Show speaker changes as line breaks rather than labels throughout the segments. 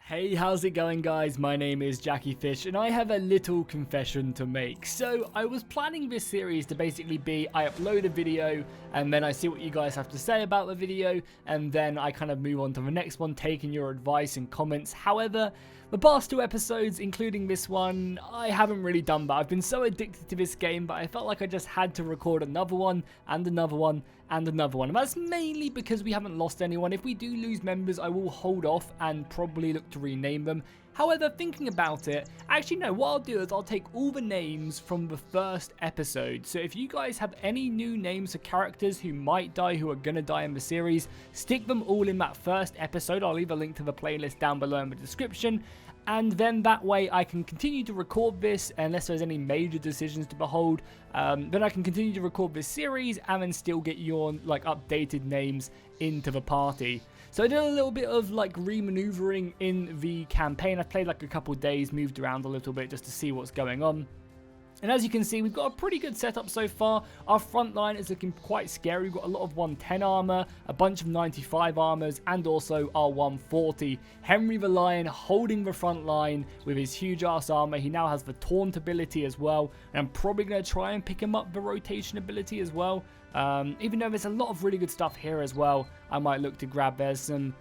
Hey, how's it going, guys? My name is Jackie Fish and I have a little confession to make. So I was planning this series to basically be I upload a video and then I see what you guys have to say about the video and then I kind of move on to the next one, taking your advice and comments. However, the past two episodes, including this one, I haven't really done that. I've been so addicted to this game, but I felt like I just had to record another one and another one and another one. And that's mainly because we haven't lost anyone. If we do lose members, I will hold off and probably look to rename them. However, thinking about it, actually no, what I'll do is I'll take all the names from the first episode. So if you guys have any new names of characters who might die, who are gonna die in the series, stick them all in that first episode. I'll leave a link to the playlist down below in the description. And then that way I can continue to record this unless there's any major decisions to behold. Then I can continue to record this series and then still get your like updated names into the party. So I did a little bit of like re-maneuvering in the campaign. I played like a couple days, moved around a little bit just to see what's going on. And as you can see, we've got a pretty good setup so far. Our front line is looking quite scary. We've got a lot of 110 armor, a bunch of 95 armors, and also our 140. Henry the Lion holding the front line with his huge ass armor. He now has the taunt ability as well. And I'm probably going to try and pick him up the rotation ability as well. Even though there's a lot of really good stuff here as well, I might look to grab. There's some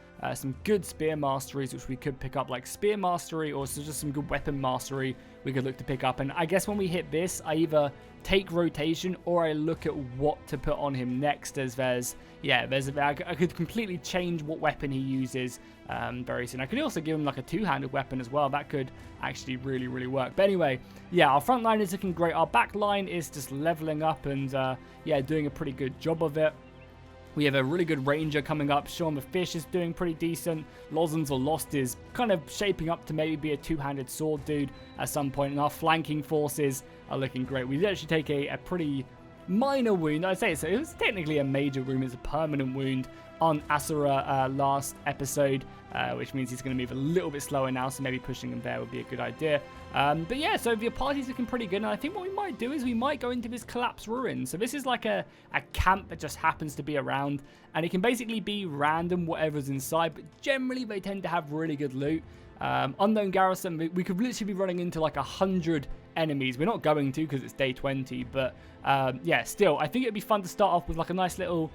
good spear masteries which we could pick up, like spear mastery, or so just some good weapon mastery we could look to pick up. And I guess when we hit this, I either take rotation or I look at what to put on him next, as I could completely change what weapon he uses very soon. I could also give him like a two-handed weapon as well. That could actually really work. But anyway, yeah, our front line is looking great. Our back line is just leveling up and doing a pretty good job of it. We have a really good ranger coming up. Sean the Fish is doing pretty decent. Lozens or Lost is kind of shaping up to maybe be a two-handed sword dude at some point. And our flanking forces are looking great. We did actually take a pretty minor wound. I'd say it was technically a major wound. It's a permanent wound on Asura last episode, which means he's going to move a little bit slower now, so maybe pushing him there would be a good idea. But yeah, so your party's looking pretty good, and I think what we might do is we might go into this collapsed ruin. So this is like a camp that just happens to be around, and it can basically be random whatever's inside, but generally they tend to have really good loot. Unknown Garrison, we could literally be running into like 100 enemies. We're not going to because it's day 20, but yeah, still, I think it'd be fun to start off with like a nice little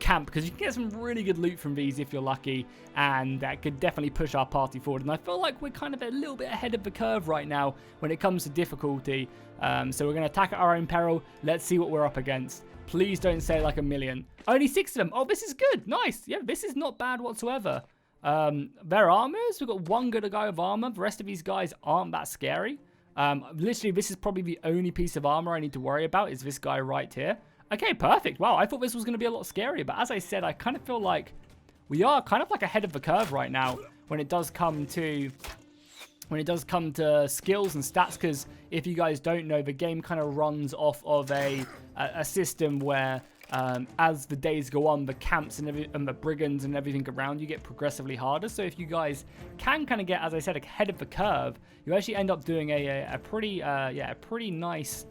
camp, because you can get some really good loot from these if you're lucky, and that could definitely push our party forward. And I feel like we're kind of a little bit ahead of the curve right now when it comes to difficulty. So we're going to attack at our own peril. Let's see what we're up against. Please don't say like a million. Only 6 of them. Oh, this is good. Nice. Yeah, this is not bad whatsoever. Their armors, we've got one good guy with armor. The rest of these guys aren't that scary. Literally, this is probably the only piece of armor I need to worry about is this guy right here. Okay, perfect. Wow, I thought this was going to be a lot scarier, but as I said, I kind of feel like we are kind of like ahead of the curve right now when it does come to skills and stats, because if you guys don't know, the game kind of runs off of a system where as the days go on, the camps and the brigands and everything around you get progressively harder. So if you guys can kind of get, as I said, ahead of the curve, you actually end up doing a pretty nice.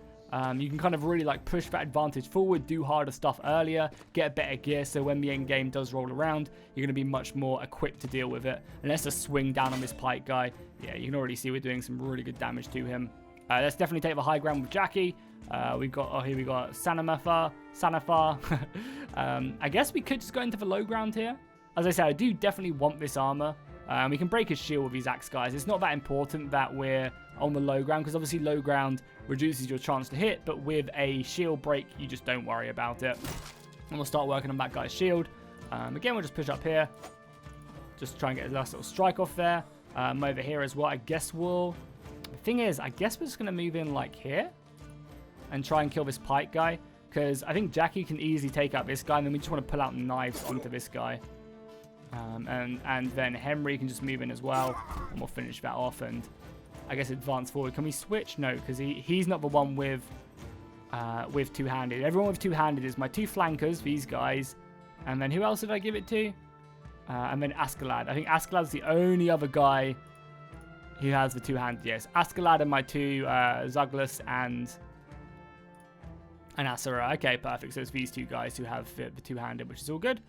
You can kind of really like push that advantage forward, do harder stuff earlier, get better gear, so when the end game does roll around, you're going to be much more equipped to deal with it. And let's just swing down on this pike guy. Yeah, you can already see we're doing some really good damage to him. Let's definitely take the high ground with Jackie. Here we got Sanafar. I guess we could just go into the low ground here. As I said, I do definitely want this armor. We can break his shield with these axe guys. It's not that important that we're on the low ground, because obviously low ground reduces your chance to hit, but with a shield break, you just don't worry about it. And we'll start working on that guy's shield. Again, we'll just push up here. Just try and get a last little strike off there. Over here as well, I guess the thing is, I guess we're just going to move in like here and try and kill this pike guy, because I think Jackie can easily take out this guy, and then we just want to pull out knives onto this guy. And then Henry can just move in as well, and we'll finish that off and I guess advance forward. Can we switch? No, because he's not the one with two-handed. Everyone with two-handed is my two flankers, these guys, and then who else did I give it to? And then Askeladd. I think Askeladd's the only other guy who has the two-handed. Yes, Askeladd and my two Zuglas and Asura. Okay, perfect. So it's these two guys who have the two-handed, which is all good.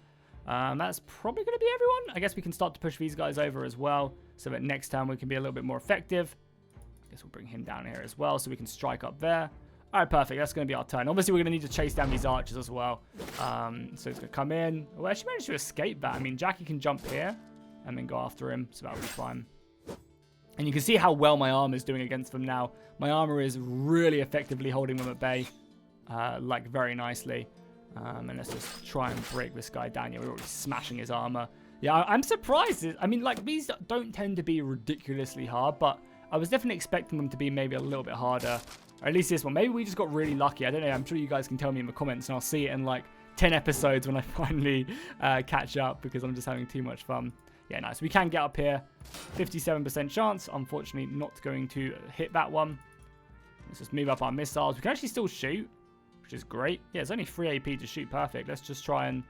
That's probably going to be everyone. I guess we can start to push these guys over as well, so that next time we can be a little bit more effective. I guess we'll bring him down here as well, so we can strike up there. All right, perfect. That's going to be our turn. Obviously, we're going to need to chase down these archers as well. So it's going to come in. We actually managed to escape that. I mean, Jackie can jump here and then go after him, so that'll be fine. And you can see how well my armor is doing against them now. My armor is really effectively holding them at bay, like very nicely. And let's just try and break this guy down. Yeah, we're already smashing his armor. Yeah, I'm surprised. I mean, like, these don't tend to be ridiculously hard, but I was definitely expecting them to be maybe a little bit harder. Or at least this one. Maybe we just got really lucky. I don't know. I'm sure you guys can tell me in the comments, and I'll see it in like 10 episodes when I finally catch up, because I'm just having too much fun. Yeah, nice. We can get up here. 57% chance. Unfortunately, not going to hit that one. Let's just move up our missiles. We can actually still shoot, which is great. Yeah, it's only 3 AP to shoot. Perfect. Let's just try and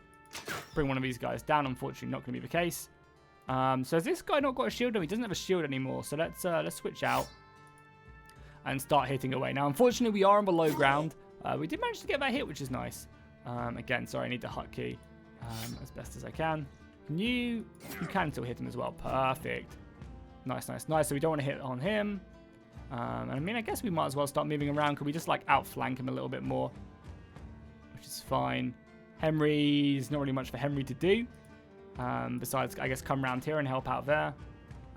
bring one of these guys down. Unfortunately, not going to be the case. So has this guy not got a shield? No, he doesn't have a shield anymore. So let's switch out and start hitting away. Now, unfortunately, we are on the low ground. We did manage to get that hit, which is nice. Again, sorry, I need the hotkey as best as I can. You can still hit him as well. Perfect. Nice, nice, nice. So we don't want to hit on him. And I mean, I guess we might as well start moving around. Could we just like outflank him a little bit more? Which is fine. Henry's not really much for Henry to do. Besides, I guess, come around here and help out there.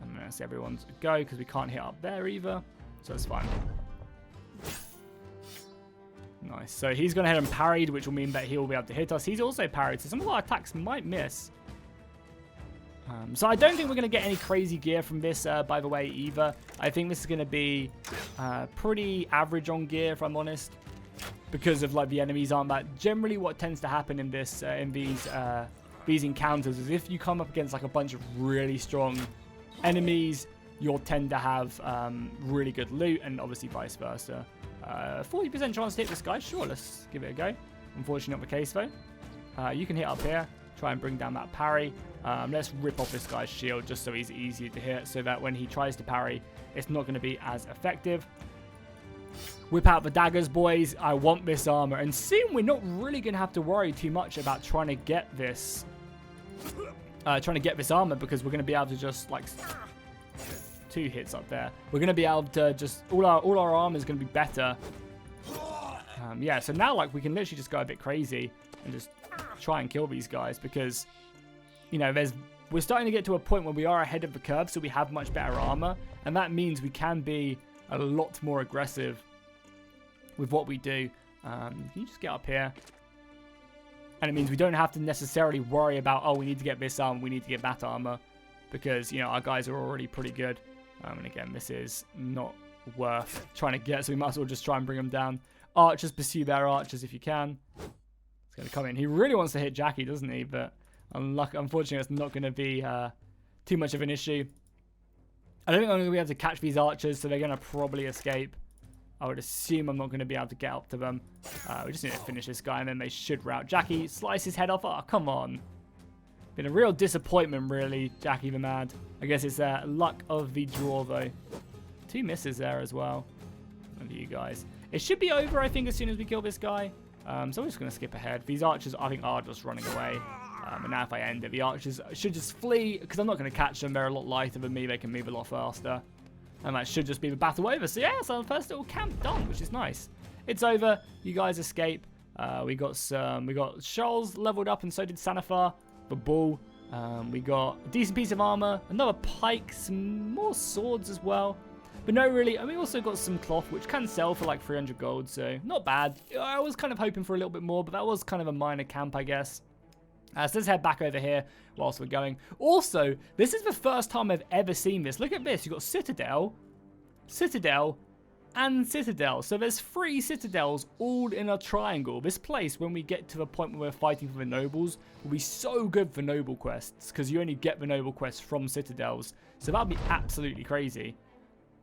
And then that's everyone's go, because we can't hit up there either. So it's fine. Nice. So he's gone ahead and parried, which will mean that he will be able to hit us. He's also parried, so some of our attacks might miss. So I don't think we're going to get any crazy gear from this, by the way, either. I think this is going to be pretty average on gear, if I'm honest, because of like the enemies aren't that. Generally, what tends to happen in this, in these encounters, is if you come up against like a bunch of really strong enemies, you'll tend to have really good loot, and obviously vice versa. 40% chance to hit this guy. Sure, let's give it a go. Unfortunately, not the case though. You can hit up here. Try and bring down that parry. Let's rip off this guy's shield just so he's easier to hit, so that when he tries to parry, it's not going to be as effective. Whip out the daggers, boys. I want this armor. And soon we're not really going to have to worry too much about trying to get this armor, because we're going to be able to just like 2 hits up there. We're going to be able to just all our armor is going to be better. Yeah, so now like we can literally just go a bit crazy and just try and kill these guys, because you know we're starting to get to a point where we are ahead of the curve, so we have much better armor, and that means we can be a lot more aggressive with what we do. Can you just get up here? And it means we don't have to necessarily worry about, oh, we need to get this armor, we need to get that armor, because you know our guys are already pretty good. And again, this is not worth trying to get, so we might as well just try and bring them down. Archers, pursue their archers if you can. It's going to come in. He really wants to hit Jackie, doesn't he? But unfortunately, it's not going to be too much of an issue. I don't think I'm going to be able to catch these archers, so they're going to probably escape. I would assume I'm not going to be able to get up to them. We just need to finish this guy, and then they should rout. Jackie, slice his head off. Oh, come on. Been a real disappointment, really, Jackie the Mad. I guess it's luck of the draw, though. 2 misses there as well. Look at you guys. It should be over, I think, as soon as we kill this guy. So I'm just going to skip ahead. These archers, I think, are just running away. And now if I end it, the archers should just flee, because I'm not going to catch them. They're a lot lighter than me. They can move a lot faster. And that should just be the battle over. So yeah, so the first little camp done, which is nice. It's over. You guys escape. We got Charles leveled up, and so did Sanafar, the bull. We got a decent piece of armor, another pike, some more swords as well. But no, really, and we also got some cloth, which can sell for like 300 gold, so not bad. I was kind of hoping for a little bit more, but that was kind of a minor camp, I guess. So let's head back over here whilst we're going. Also, this is the first time I've ever seen this. Look at this. You've got Citadel, Citadel, and Citadel. So there's 3 Citadels all in a triangle. This place, when we get to the point where we're fighting for the nobles, will be so good for noble quests, because you only get the noble quests from Citadels. So that'll be absolutely crazy.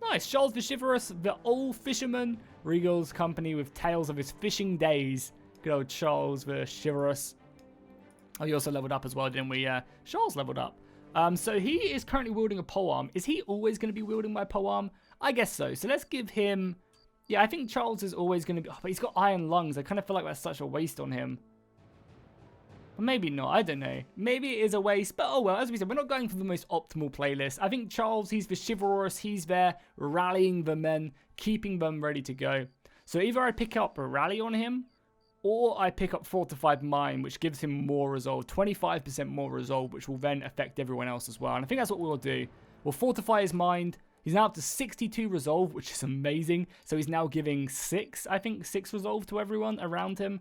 Nice. Charles the Chivalrous, the old fisherman, Regal's company with tales of his fishing days. Good old Charles the Chivalrous. Oh, he also leveled up as well, didn't we? Charles leveled up. So he is currently wielding a polearm. Is he always going to be wielding my polearm? I guess so. So let's give him... Yeah, I think Charles is always going to be... Oh, but he's got iron lungs. I kind of feel like that's such a waste on him. Or maybe not, I don't know. Maybe it is a waste, but oh well, as we said, we're not going for the most optimal playlist. I think Charles, he's the chivalrous, he's there rallying the men, keeping them ready to go. So either I pick up a rally on him, or I pick up Fortified Mind, which gives him more resolve, 25% more resolve, which will then affect everyone else as well. And I think that's what we'll do. We'll fortify his mind. He's now up to 62 resolve, which is amazing. So he's now giving 6 resolve to everyone around him.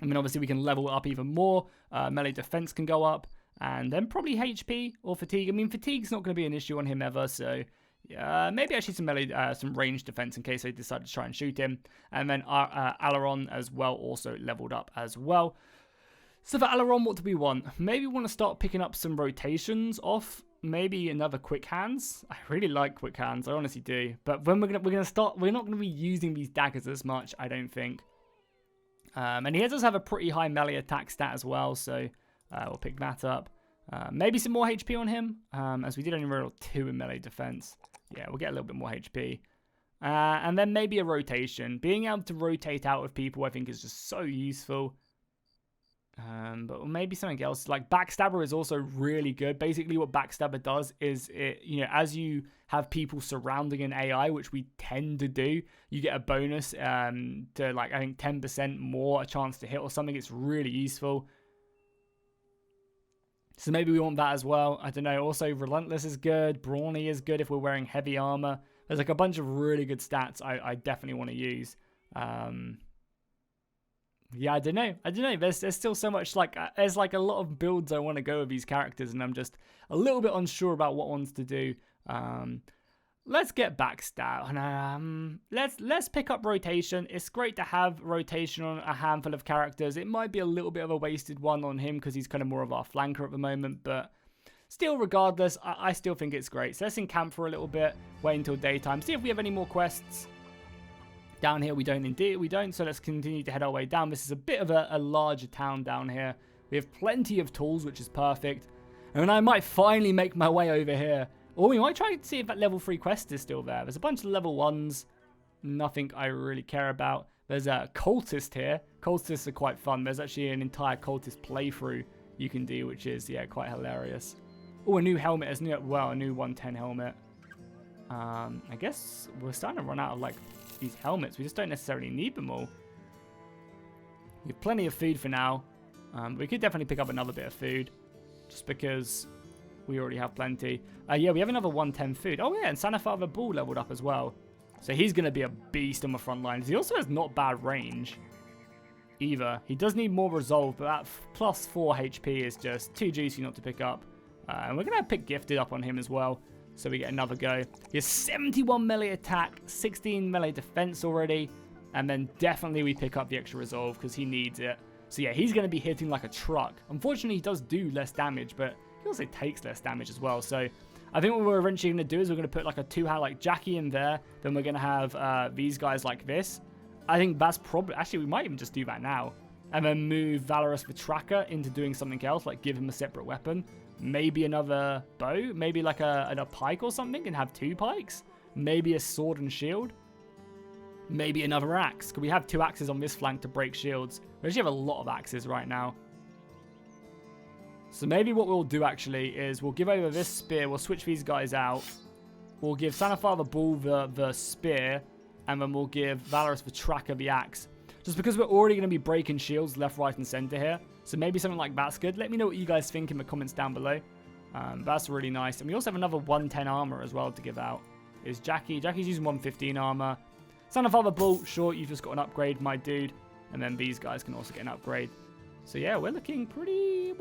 I mean, obviously, we can level it up even more. Melee defense can go up. And then probably HP or fatigue. I mean, fatigue's not going to be an issue on him ever. So, maybe actually some melee, some range defense in case they decide to try and shoot him. And then Aileron as well, also leveled up as well. So for Aileron, what do we want? Maybe we want to start picking up some rotations off. Maybe another quick hands. I really like quick hands. I honestly do. But when we're not gonna be using these daggers as much, I don't think. And he does have a pretty high melee attack stat as well, so we'll pick that up. Maybe some more HP on him, as we did only roll 2 in melee defense. Yeah, we'll get a little bit more HP. And then maybe a rotation. Being able to rotate out of people, I think, is just so useful. But maybe something else. Like Backstabber is also really good. Basically, what Backstabber does is, as you have people surrounding an AI, which we tend to do, you get a bonus to, like, I think 10% more a chance to hit or something. It's really useful. So maybe we want that as well. I don't know. Also, Relentless is good. Brawny is good if we're wearing heavy armor. There's like a bunch of really good stats I definitely want to use. Yeah, I don't know. There's still so much, like, there's like a lot of builds I want to go with these characters, and I'm just a little bit unsure about what ones to do. Let's get Backstab, and let's pick up rotation. It's great to have rotation on a handful of characters. It might be a little bit of a wasted one on him because he's kind of more of our flanker at the moment, but still, regardless, I still think it's great. So let's encamp for a little bit, wait until daytime, see if we have any more quests. Down here, we don't, so let's continue to head our way down. This is a bit of a larger town down here. We have plenty of tools, which is perfect. And I might finally make my way over here. Or we might try to see if that level 3 quest is still there. There's a bunch of level 1s. Nothing I really care about. There's a cultist here. Cultists are quite fun. There's actually an entire cultist playthrough you can do, which is, yeah, quite hilarious. Oh, a new helmet. There's a new 110 helmet. I guess we're starting to run out of, like, these helmets. We just don't necessarily need them all. We have plenty of food for now. We could definitely pick up another bit of food, just because we already have plenty. Yeah, we have another 110 food. Oh yeah, and Sanafather Bull leveled up as well. So he's going to be a beast on the front lines. He also has not bad range either. He does need more resolve, but that plus 4 HP is just too juicy not to pick up. And we're going to pick Gifted up on him as well, so we get another go. He has 71 melee attack, 16 melee defense already, and then definitely we pick up the extra resolve because he needs it. So yeah, he's going to be hitting like a truck. Unfortunately, he does do less damage, but he also takes less damage as well. So I think what we're eventually going to do is we're going to put like a 2-hat like Jackie in there. Then we're going to have these guys like this. I think that's probably... Actually, we might even just do that now. And then move Valorous the Tracker into doing something else, like give him a separate weapon. Maybe another bow, maybe like a pike or something, and have 2 pikes. Maybe a sword and shield. Maybe another axe. Because we have 2 axes on this flank to break shields. We actually have a lot of axes right now. So maybe what we'll do actually is we'll give over this spear. We'll switch these guys out. We'll give Sanafather Bull the spear. And then we'll give Valorous the Tracker the axe. Just because we're already going to be breaking shields left, right, and center here. So maybe something like that's good. Let me know what you guys think in the comments down below. That's really nice. And we also have another 110 armor as well to give out. Is Jackie. Jackie's using 115 armor. Sanafather Bull, sure, you've just got an upgrade, my dude. And then these guys can also get an upgrade. So yeah, we're looking pretty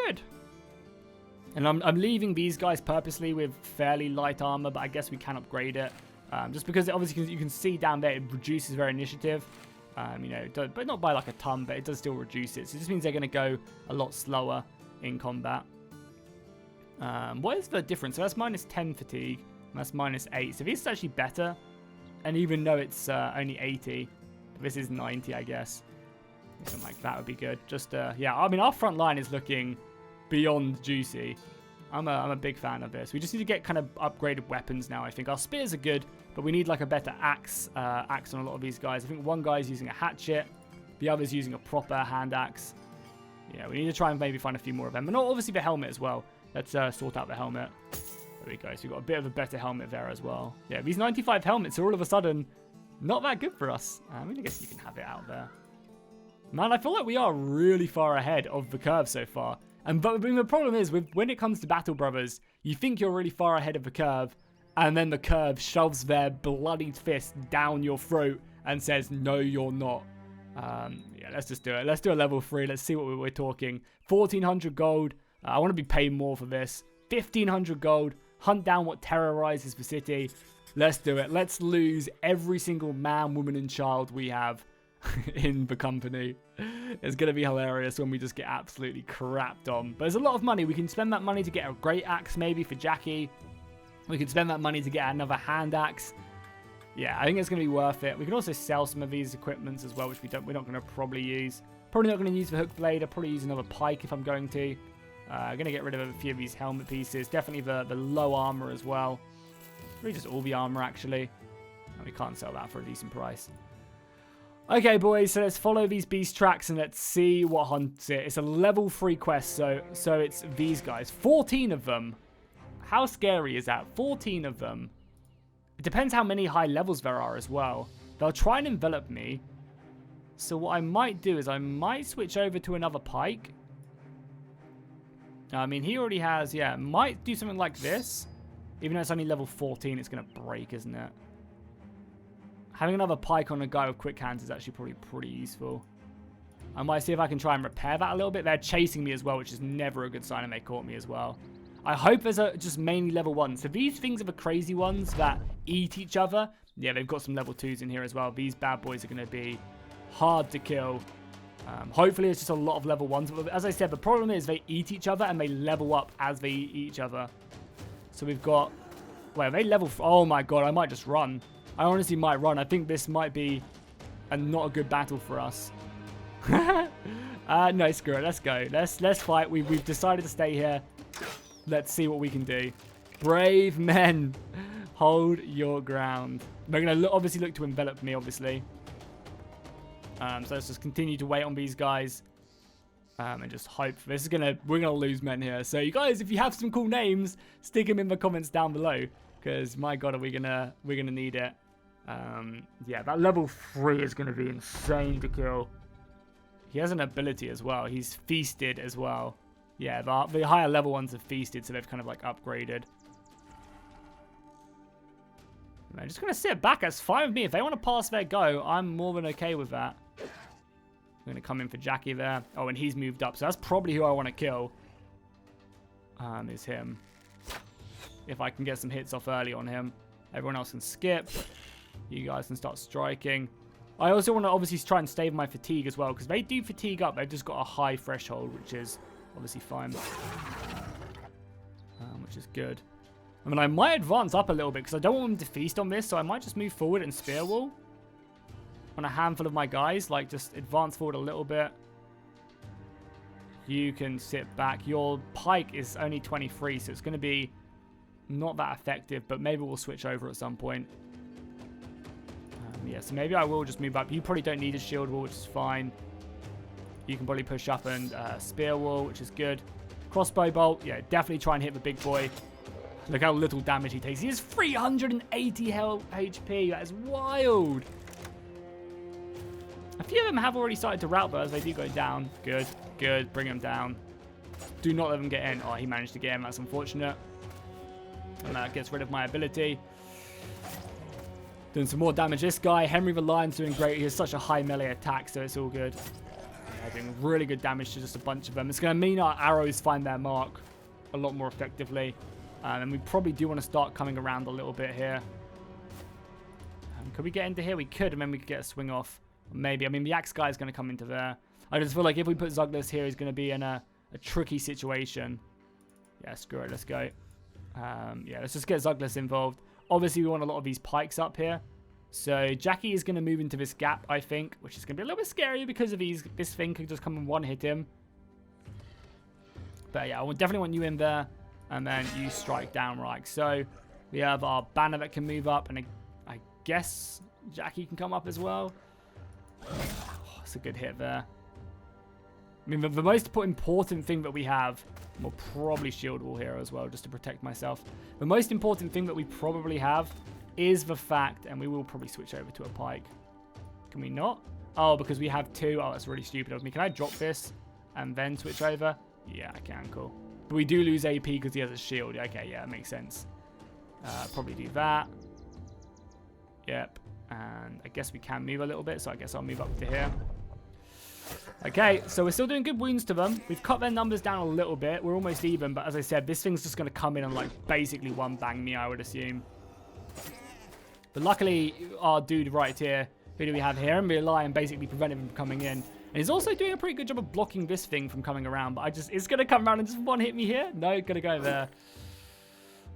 good. And I'm leaving these guys purposely with fairly light armor, but I guess we can upgrade it. Just because obviously you can see down there it reduces their initiative. You know, but not by like a ton, but it does still reduce it. So it just means they're going to go a lot slower in combat. What is the difference? So that's minus 10 fatigue, and that's minus 8. So this is actually better. And even though it's only 80, this is 90, I guess. Something like that would be good. Just, yeah, I mean, our front line is looking beyond juicy. I'm a big fan of this. We just need to get kind of upgraded weapons now, I think. Our spears are good, but we need like a better axe on a lot of these guys. I think one guy's using a hatchet. The other's using a proper hand axe. Yeah, we need to try and maybe find a few more of them. And obviously the helmet as well. Let's sort out the helmet. There we go. So we've got a bit of a better helmet there as well. Yeah, these 95 helmets are all of a sudden not that good for us. I mean, I guess you can have it out there. Man, I feel like we are really far ahead of the curve so far. But the problem is, when it comes to Battle Brothers, you think you're really far ahead of the curve, and then the curve shoves their bloody fist down your throat and says, no, you're not. Yeah, let's just do it. Let's do a level 3. Let's see what we're talking. 1,400 gold. I want to be paid more for this. 1,500 gold. Hunt down what terrorizes the city. Let's do it. Let's lose every single man, woman, and child we have in the company. It's going to be hilarious when we just get absolutely crapped on. But there's a lot of money. We can spend that money to get a great axe maybe for Jackie. We can spend that money to get another hand axe. Yeah, I think it's going to be worth it. We can also sell some of these equipments as well, which we're not going to probably use. Probably not going to use the hook blade. I'll probably use another pike if I'm going to. I'm going to get rid of a few of these helmet pieces. Definitely the low armor as well. Really just all the armor, actually. And we can't sell that for a decent price. Okay, boys, so let's follow these beast tracks and let's see what hunts it. It's a level 3 quest, so it's these guys. 14 of them. How scary is that? 14 of them. It depends how many high levels there are as well. They'll try and envelop me. So what I might do is I might switch over to another pike. I mean, he already has, yeah, might do something like this. Even though it's only level 14, it's going to break, isn't it? Having another pike on a guy with quick hands is actually probably pretty useful. I might see if I can try and repair that a little bit. They're chasing me as well, which is never a good sign, and they caught me as well. I hope there's just mainly level 1. So these things are the crazy ones that eat each other. Yeah, they've got some level 2s in here as well. These bad boys are going to be hard to kill. Hopefully it's just a lot of level 1s. But as I said, the problem is they eat each other and they level up as they eat each other. So we've got... Wait, are they level... Oh my god, I might just run. I honestly might run. I think this might be not a good battle for us. No, screw it. Let's go. Let's fight. We've decided to stay here. Let's see what we can do. Brave men. Hold your ground. They're going to obviously look to envelop me, obviously. So let's just continue to wait on these guys. And just hope. We're going to lose men here. So you guys, if you have some cool names, stick them in the comments down below. Because my god, we're gonna need it. Yeah, that level 3 is going to be insane to kill. He has an ability as well. He's feasted as well. Yeah, the higher level ones have feasted, so they've kind of like upgraded. I'm just going to sit back. That's fine with me. If they want to pass their go, I'm more than okay with that. I'm going to come in for Jackie there. Oh, and he's moved up. So that's probably who I want to kill. Is him. If I can get some hits off early on him. Everyone else can skip. You guys can start striking. I also want to obviously try and save my fatigue as well, because they do fatigue up. They've just got a high threshold, which is obviously fine. Which is good. I mean, I might advance up a little bit, because I don't want them to feast on this, so I might just move forward and spear wall on a handful of my guys. Like, just advance forward a little bit. You can sit back. Your pike is only 23, so it's going to be not that effective, but maybe we'll switch over at some point. Yeah, so maybe I will just move up. You probably don't need a shield wall, which is fine. You can probably push up and spear wall, which is good. Crossbow bolt, yeah, definitely try and hit the big boy. Look how little damage he takes. He has 380 HP. That is wild. A few of them have already started to rout burst. They do go down. Good, good. Bring them down. Do not let them get in. Oh, he managed to get in. That's unfortunate. And that gets rid of my ability. Doing some more damage. This guy, Henry the Lion's doing great. He has such a high melee attack, so it's all good. Yeah, doing really good damage to just a bunch of them. It's going to mean our arrows find their mark a lot more effectively. And we probably do want to start coming around a little bit here. Could we get into here? We could, and then we could get a swing off. Maybe. I mean, the axe guy is going to come into there. I just feel like if we put Zuglas here, he's going to be in a tricky situation. Yeah, screw it. Let's go. Yeah, let's just get Zuglas involved. Obviously, we want a lot of these pikes up here. So Jackie is going to move into this gap, I think, which is going to be a little bit scary because of this thing could just come and one-hit him. But yeah, I would definitely want you in there, and then you strike down, right? So we have our banner that can move up, and I guess Jackie can come up as well. Oh, that's a good hit there. I mean, the most important thing that we have, we'll probably shield wall here as well, just to protect myself. The most important thing that we probably have is the fact, and we will probably switch over to a pike. Can we not? Oh, because we have 2. Oh, that's really stupid of me. Can I drop this and then switch over? Yeah, I can. Cool. But we do lose AP because he has a shield. Okay, yeah, that makes sense. Probably do that. Yep. And I guess we can move a little bit, so I guess I'll move up to here. Okay, so we're still doing good wounds to them. We've cut their numbers down a little bit. We're almost even, but as I said, this thing's just going to come in and, like, basically one-bang me, I would assume. But luckily, our dude right here, who do we have here? Envy Lion basically prevented him from coming in. And he's also doing a pretty good job of blocking this thing from coming around, but it's going to come around and just one-hit me here? No, going to go there.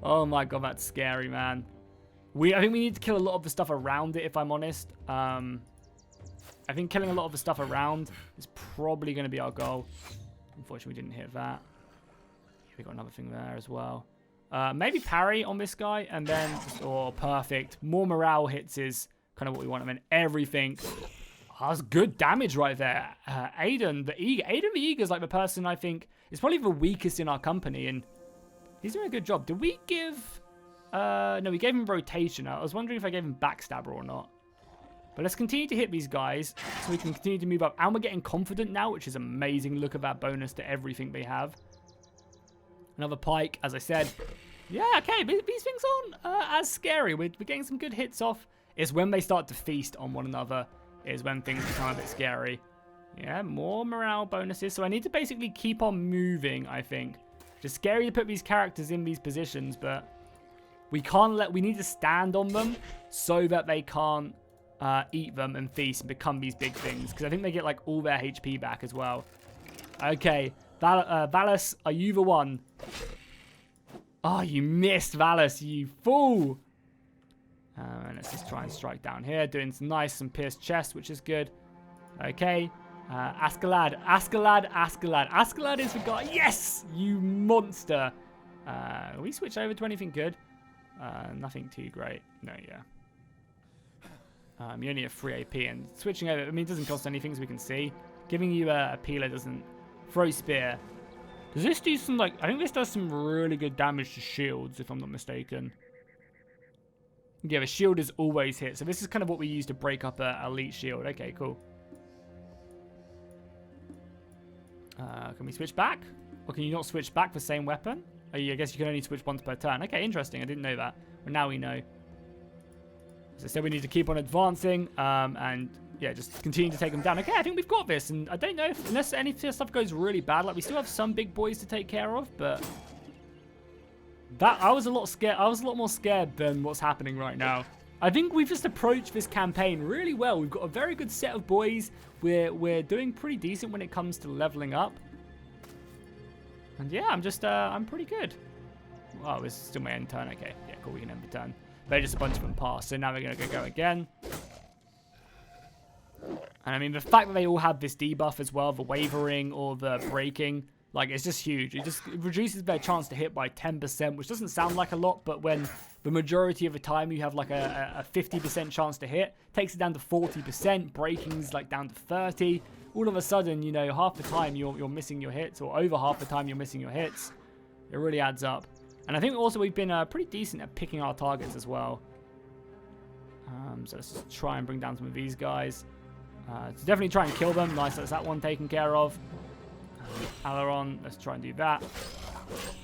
Oh my god, that's scary, man. I think we need to kill a lot of the stuff around it, if I'm honest. I think killing a lot of the stuff around is probably going to be our goal. Unfortunately, we didn't hit that. We got another thing there as well. Maybe parry on this guy, and then... Oh, perfect. More morale hits is kind of what we want. I mean, everything... Oh, that's good damage right there. Aiden the Eager is like the person I think is probably the weakest in our company, and he's doing a good job. Did we give... no, we gave him rotation. I was wondering if I gave him backstabber or not. But let's continue to hit these guys so we can continue to move up. And we're getting confident now, which is amazing. Look at that bonus to everything they have. Another pike, as I said. Yeah, okay, these things aren't as scary. We're getting some good hits off. It's when they start to feast on one another is when things become a bit scary. Yeah, more morale bonuses. So I need to basically keep on moving, I think. Just scary to put these characters in these positions, but we need to stand on them so that they can't eat them and feast and become these big things. Because I think they get like all their HP back as well. Okay, Valus, are you the one? Oh, you missed, Valus, you fool. And let's just try and strike down here. Doing some pierced chest, which is good. Okay. Askeladd is the guy. Yes! You monster. We switch over to anything good? Nothing too great. No, yeah. You only have 3 AP, and switching over, I mean, it doesn't cost anything, as we can see. Giving you a peeler doesn't... Throw spear. Does this do some, like... I think this does some really good damage to shields, if I'm not mistaken. Yeah, the shield is always hit. So this is kind of what we use to break up a elite shield. Okay, cool. Can we switch back? Or can you not switch back the same weapon? I guess you can only switch once per turn. Okay, interesting. I didn't know that. But now we know. As I said, we need to keep on advancing. And yeah, just continue to take them down. Okay, I think we've got this. And I don't know if, unless any stuff goes really bad, like we still have some big boys to take care of, but I was a lot scared. I was a lot more scared than what's happening right now. I think we've just approached this campaign really well. We've got a very good set of boys. We're doing pretty decent when it comes to leveling up. And yeah, I'm pretty good. Oh, this is still my end turn. Okay, yeah, cool. We can end the turn. But just a bunch of them passed. So now we're gonna go again. And I mean, the fact that they all have this debuff as well, the wavering or the breaking, like, it's just huge. It reduces their chance to hit by 10%, which doesn't sound like a lot, but when the majority of the time you have like a 50% chance to hit, takes it down to 40%, breaking's like down to 30. All of a sudden, you know, half the time you're missing your hits, or over half the time you're missing your hits. It really adds up. And I think also we've been pretty decent at picking our targets as well. So let's just try and bring down some of these guys. So definitely try and kill them. Nice, that's that one taken care of. Aileron, let's try and do that.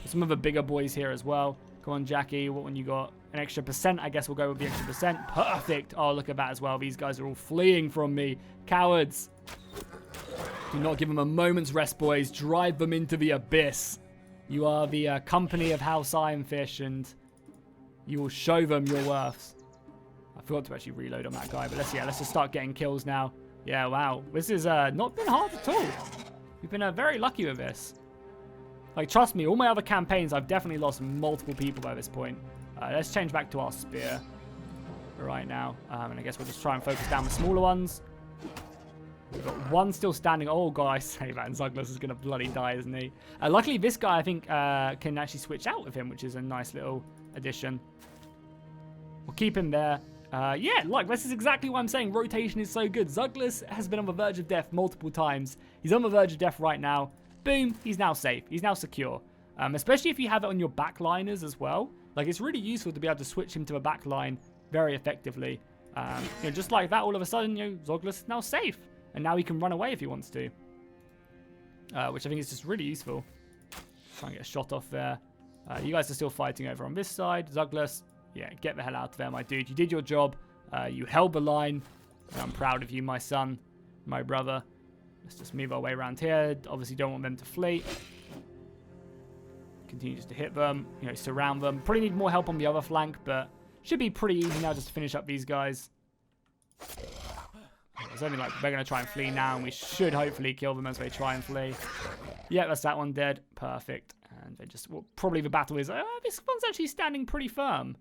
Some of the bigger boys here as well. Come on, Jackie, what one you got? An extra percent, I guess we'll go with the extra percent. Perfect. Oh, look at that as well. These guys are all fleeing from me. Cowards. Do not give them a moment's rest, boys. Drive them into the abyss. You are the company of House Ironfish, and you will show them your worths. I forgot to actually reload on that guy, but let's just start getting kills now. Yeah, wow. This has not been hard at all. We've been very lucky with this. Like, trust me, all my other campaigns, I've definitely lost multiple people by this point. Let's change back to our spear right now. And I guess we'll just try and focus down the smaller ones. We've got one still standing. Oh, God, I say that. And Zuglas is going to bloody die, isn't he? Luckily, this guy, I think, can actually switch out with him, which is a nice little addition. We'll keep him there. Yeah, like, this is exactly why I'm saying rotation is so good. Zuglas has been on the verge of death multiple times. He's on the verge of death right now. Boom, he's now safe. He's now secure. Especially if you have it on your backliners as well. Like, it's really useful to be able to switch him to a backline very effectively. You know, just like that, all of a sudden, you know, Zuglas is now safe. And now he can run away if he wants to. Which I think is just really useful. Try and get a shot off there. You guys are still fighting over on this side. Zuglas, yeah, get the hell out of there, my dude. You did your job. You held the line. And I'm proud of you, my son, my brother. Let's just move our way around here. Obviously, don't want them to flee. Continue just to hit them. You know, surround them. Probably need more help on the other flank, but should be pretty easy now just to finish up these guys. It's only like they're going to try and flee now, and we should hopefully kill them as they try and flee. Yeah, that's that one dead. Perfect. And they just, well, probably the battle is, this one's actually standing pretty firm.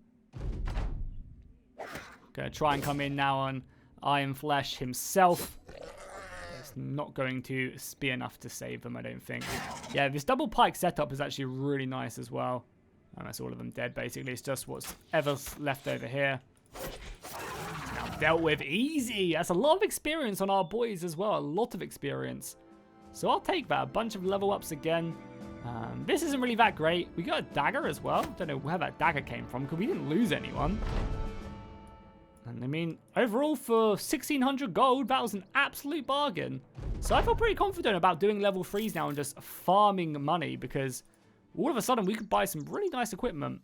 Going to try and come in now on Iron Flesh himself. It's not going to be enough to save them, I don't think. Yeah, this double pike setup is actually really nice as well. And that's all of them dead, basically. It's just what's ever left over here. Now dealt with easy. That's a lot of experience on our boys as well. A lot of experience. So I'll take that. A bunch of level ups again. This isn't really that great. We got a dagger as well. Don't know where that dagger came from because we didn't lose anyone. And I mean, overall for 1600 gold, that was an absolute bargain. So I feel pretty confident about doing level 3s now and just farming money because all of a sudden we could buy some really nice equipment.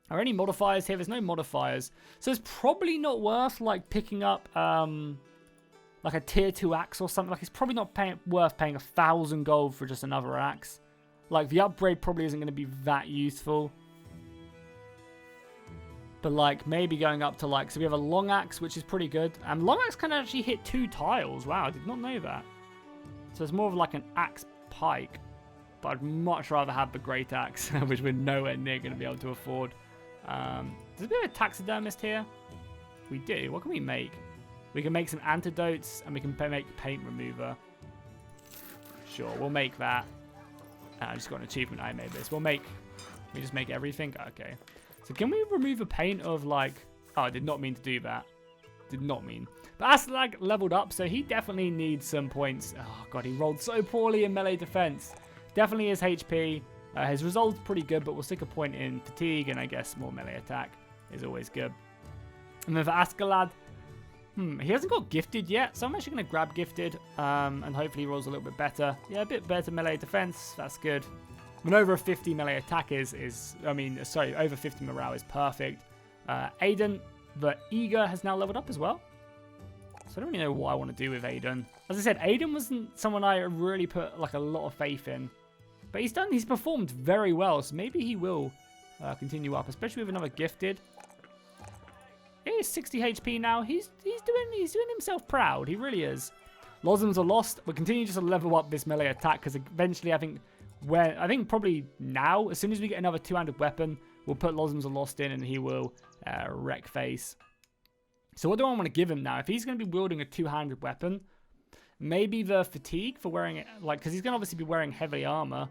Are there any modifiers here? There's no modifiers. So it's probably not worth like picking up like a tier 2 axe or something. Like it's probably not worth paying 1,000 gold for just another axe. Like the upgrade probably isn't going to be that useful. But like maybe going up to like, so we have a long axe, which is pretty good. And long axe can actually hit 2 tiles. Wow, I did not know that. So it's more of like an axe pike. But I'd much rather have the great axe, which we're nowhere near going to be able to afford. There's a bit of a taxidermist here. We do. What can we make? We can make some antidotes and we can make paint remover. Sure, we'll make that. I just got an achievement. I made this. We just make everything. Okay. So can we remove the paint of like... Oh, I did not mean to do that. Did not mean. But Aslak leveled up, so he definitely needs some points. Oh, God, he rolled so poorly in melee defense. Definitely his HP. His resolve's pretty good, but we'll stick a point in fatigue, and I guess more melee attack is always good. And then for Askeladd, he hasn't got gifted yet, so I'm actually going to grab gifted, and hopefully he rolls a little bit better. Yeah, a bit better melee defense. That's good. And over a 50 melee attack over 50 morale is perfect. Aiden, the Eager, has now leveled up as well. So I don't really know what I want to do with Aiden. As I said, Aiden wasn't someone I really put like a lot of faith in. But he's performed very well, so maybe he will continue up, especially with another gifted. He is 60 HP now. He's doing himself proud. He really is. Losms are lost. We'll continue just to level up this melee attack because eventually I think probably now, as soon as we get another two-handed weapon, we'll put Losms are lost in and he will wreck face. So what do I want to give him now? If he's going to be wielding a two-handed weapon, maybe the fatigue for wearing it, like, because he's going to obviously be wearing heavy armor.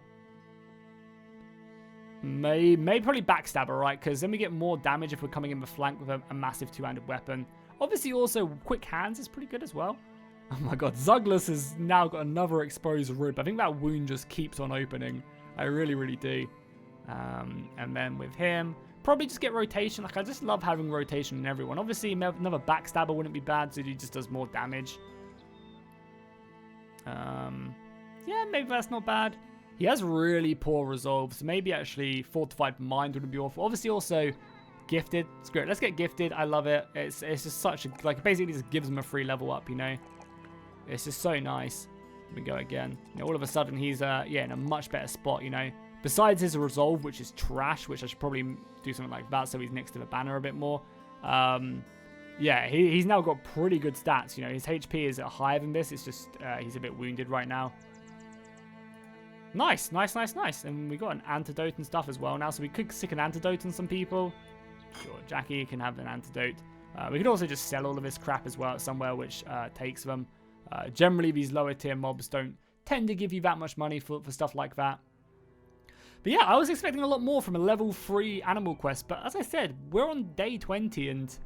Maybe probably backstabber, right? Because then we get more damage if we're coming in the flank with a massive two-handed weapon. Obviously, also quick hands is pretty good as well. Oh my God, Zuglas has now got another exposed rib. I think that wound just keeps on opening. I really, really do. And then with him, probably just get rotation. Like, I just love having rotation in everyone. Obviously, another backstabber wouldn't be bad, so he just does more damage. Yeah, maybe that's not bad. He has really poor resolve, so maybe actually Fortified Mind wouldn't be awful. Obviously, also Gifted. It's great. Let's get Gifted. I love it. It's just such a, like, basically just gives him a free level up, you know. It's just so nice. We go again. You know, all of a sudden, he's in a much better spot, you know. Besides his resolve, which is trash, which I should probably do something like that so he's next to the banner a bit more. Yeah, he's now got pretty good stats, you know. His HP is higher than this. It's just he's a bit wounded right now. Nice, nice, nice, nice. And we got an antidote and stuff as well now, so we could stick an antidote on some people. Sure, Jackie can have an antidote. We could also just sell all of this crap as well somewhere, which takes them. Generally, these lower tier mobs don't tend to give you that much money for stuff like that. But yeah, I was expecting a lot more from a level 3 animal quest, but as I said, we're on day 20 and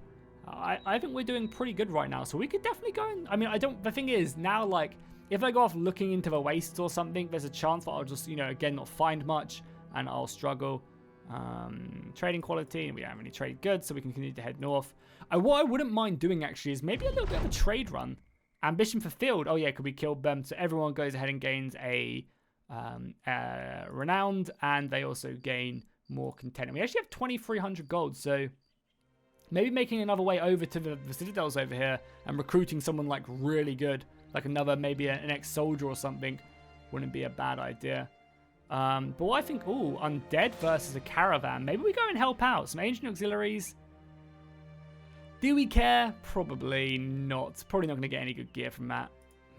I think we're doing pretty good right now. So we could definitely go in. I mean, the thing is now, like, if I go off looking into the wastes or something, there's a chance that I'll just, you know, again, not find much and I'll struggle. Trading quality, we haven't really traded goods, so we can continue to head north. What I wouldn't mind doing actually is maybe a little bit of a trade run. Ambition fulfilled. Oh yeah, could we kill them? So everyone goes ahead and gains a renowned, and they also gain more content. And we actually have 2,300 gold, so maybe making another way over to the citadels over here and recruiting someone like really good, like another, maybe an ex-soldier or something, wouldn't be a bad idea. But what I think, undead versus a caravan. Maybe we go and help out. Some ancient auxiliaries. Do we care? Probably not. Probably not going to get any good gear from that.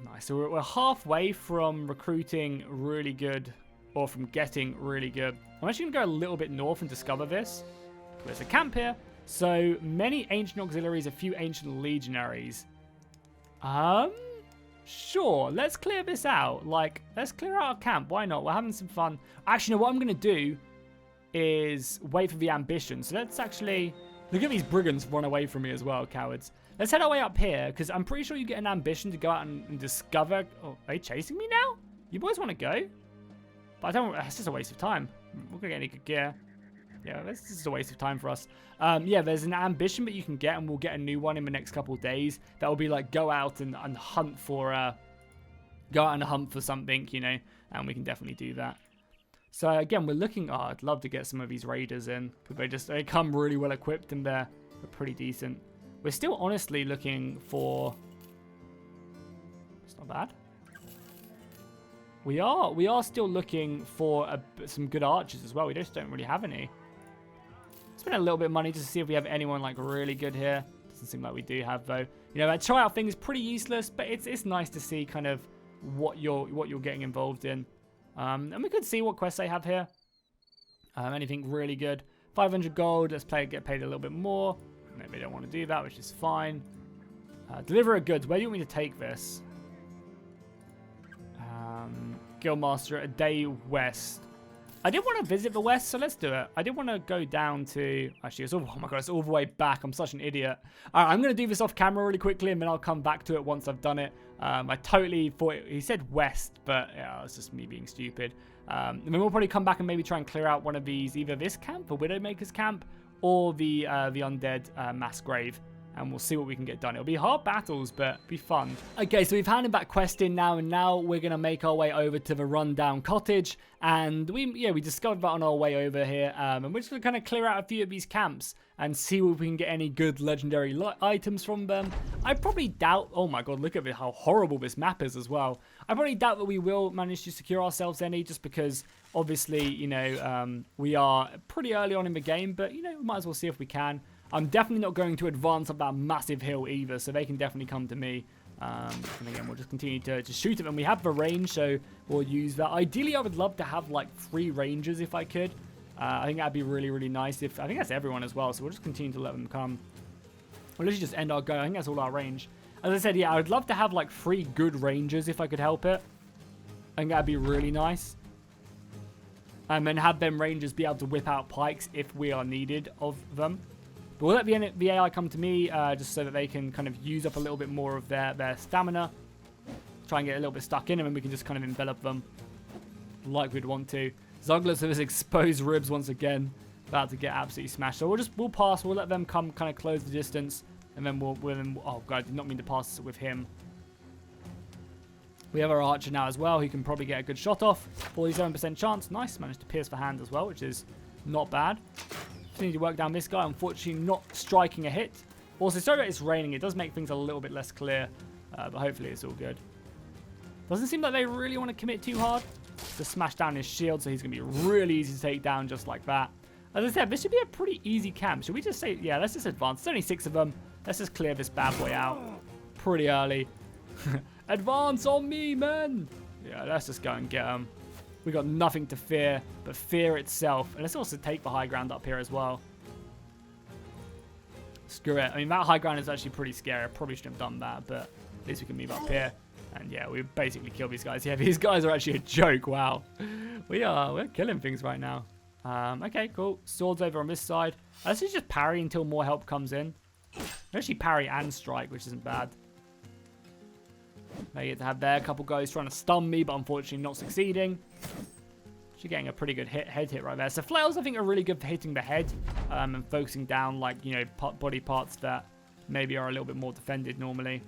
Nice. So we're halfway from recruiting really good, or from getting really good. I'm actually going to go a little bit north and discover this. There's a camp here. So many ancient auxiliaries, a few ancient legionaries. Sure, let's clear this out. Like, let's clear out our camp. Why not? We're having some fun. Actually, you know, what I'm going to do is wait for the ambition. So let's actually... Look at these brigands run away from me as well, cowards. Let's head our way up here, because I'm pretty sure you get an ambition to go out and discover... Oh, are they chasing me now? You boys want to go? But I don't... It's just a waste of time. We're going to get any good gear. Yeah, this is a waste of time for us. Yeah, there's an ambition that you can get, and we'll get a new one in the next couple of days. That will be like, go out and hunt for something, you know, and we can definitely do that. So again, we're looking. Oh, I'd love to get some of these raiders in, but they come really well equipped and they're pretty decent. We're still honestly looking for. It's not bad. We are still looking for some good archers as well. We just don't really have any. Spend a little bit of money just to see if we have anyone like really good here. Doesn't seem like we do have though. You know, that tryout thing is pretty useless, but it's nice to see kind of what you're getting involved in. And we could see what quests they have here. Anything really good. 500 gold. Let's get paid a little bit more. Maybe they don't want to do that, which is fine. Deliver of goods. Where do you want me to take this? Guildmaster, a day west. I did want to visit the west, so let's do it. I did want to go down to... Actually, oh my god, it's all the way back. I'm such an idiot. All right, I'm going to do this off camera really quickly, and then I'll come back to it once I've done it. I totally thought... He said west, but yeah, it's just me being stupid. And then we'll probably come back and maybe try and clear out one of these, either this camp, the Widowmaker's camp, or the undead mass grave. And we'll see what we can get done. It'll be hard battles, but be fun. Okay, so we've handed that quest in now, and now we're going to make our way over to the rundown cottage. And we discovered that on our way over here. And we're just going to kind of clear out a few of these camps and see if we can get any good legendary items from them. I probably doubt... Oh my god, look at how horrible this map is as well. I probably doubt that we will manage to secure ourselves any, just because obviously, you know, we are pretty early on in the game. But, you know, we might as well see if we can. I'm definitely not going to advance up that massive hill either, so they can definitely come to me. And again, we'll just continue to shoot at them. We have the range, so we'll use that. Ideally, I would love to have like 3 rangers if I could. I think that'd be really, really nice. I think that's everyone as well, so we'll just continue to let them come. We'll literally just end our go. I think that's all our range. As I said, yeah, I would love to have like 3 good rangers if I could help it. I think that'd be really nice. And then have them rangers be able to whip out pikes if we are needed of them. But we'll let the AI come to me just so that they can kind of use up a little bit more of their stamina. Try and get a little bit stuck in them, and we can just kind of envelop them like we'd want to. Zugglers with his exposed ribs once again. About to get absolutely smashed. So we'll pass. We'll let them come kind of close the distance. And then oh god, I did not mean to pass with him. We have our archer now as well. He can probably get a good shot off. 47% chance. Nice. Managed to pierce the hand as well, which is not bad. Need to work down this guy. Unfortunately, not striking a hit. Also, sorry that it's raining. It does make things a little bit less clear, but hopefully it's all good. Doesn't seem like they really want to commit too hard. Just smash down his shield, so he's going to be really easy to take down just like that. As I said, this should be a pretty easy camp. Should we just say, yeah, let's just advance. There's only 6 of them. Let's just clear this bad boy out pretty early. Advance on me, man. Yeah, let's just go and get them. We got nothing to fear but fear itself. And let's also take the high ground up here as well. Screw it. I mean, that high ground is actually pretty scary. I probably shouldn't have done that, but at least we can move up here. And yeah, we basically kill these guys. Yeah, these guys are actually a joke. Wow. We're killing things right now. Okay, cool. Swords over on this side. Let's just parry until more help comes in. Actually parry and strike, which isn't bad. They get to have there. A couple guys trying to stun me, but unfortunately not succeeding. Actually getting a pretty good head hit right there. So flails, I think, are really good for hitting the head and focusing down, like, you know, body parts that maybe are a little bit more defended normally.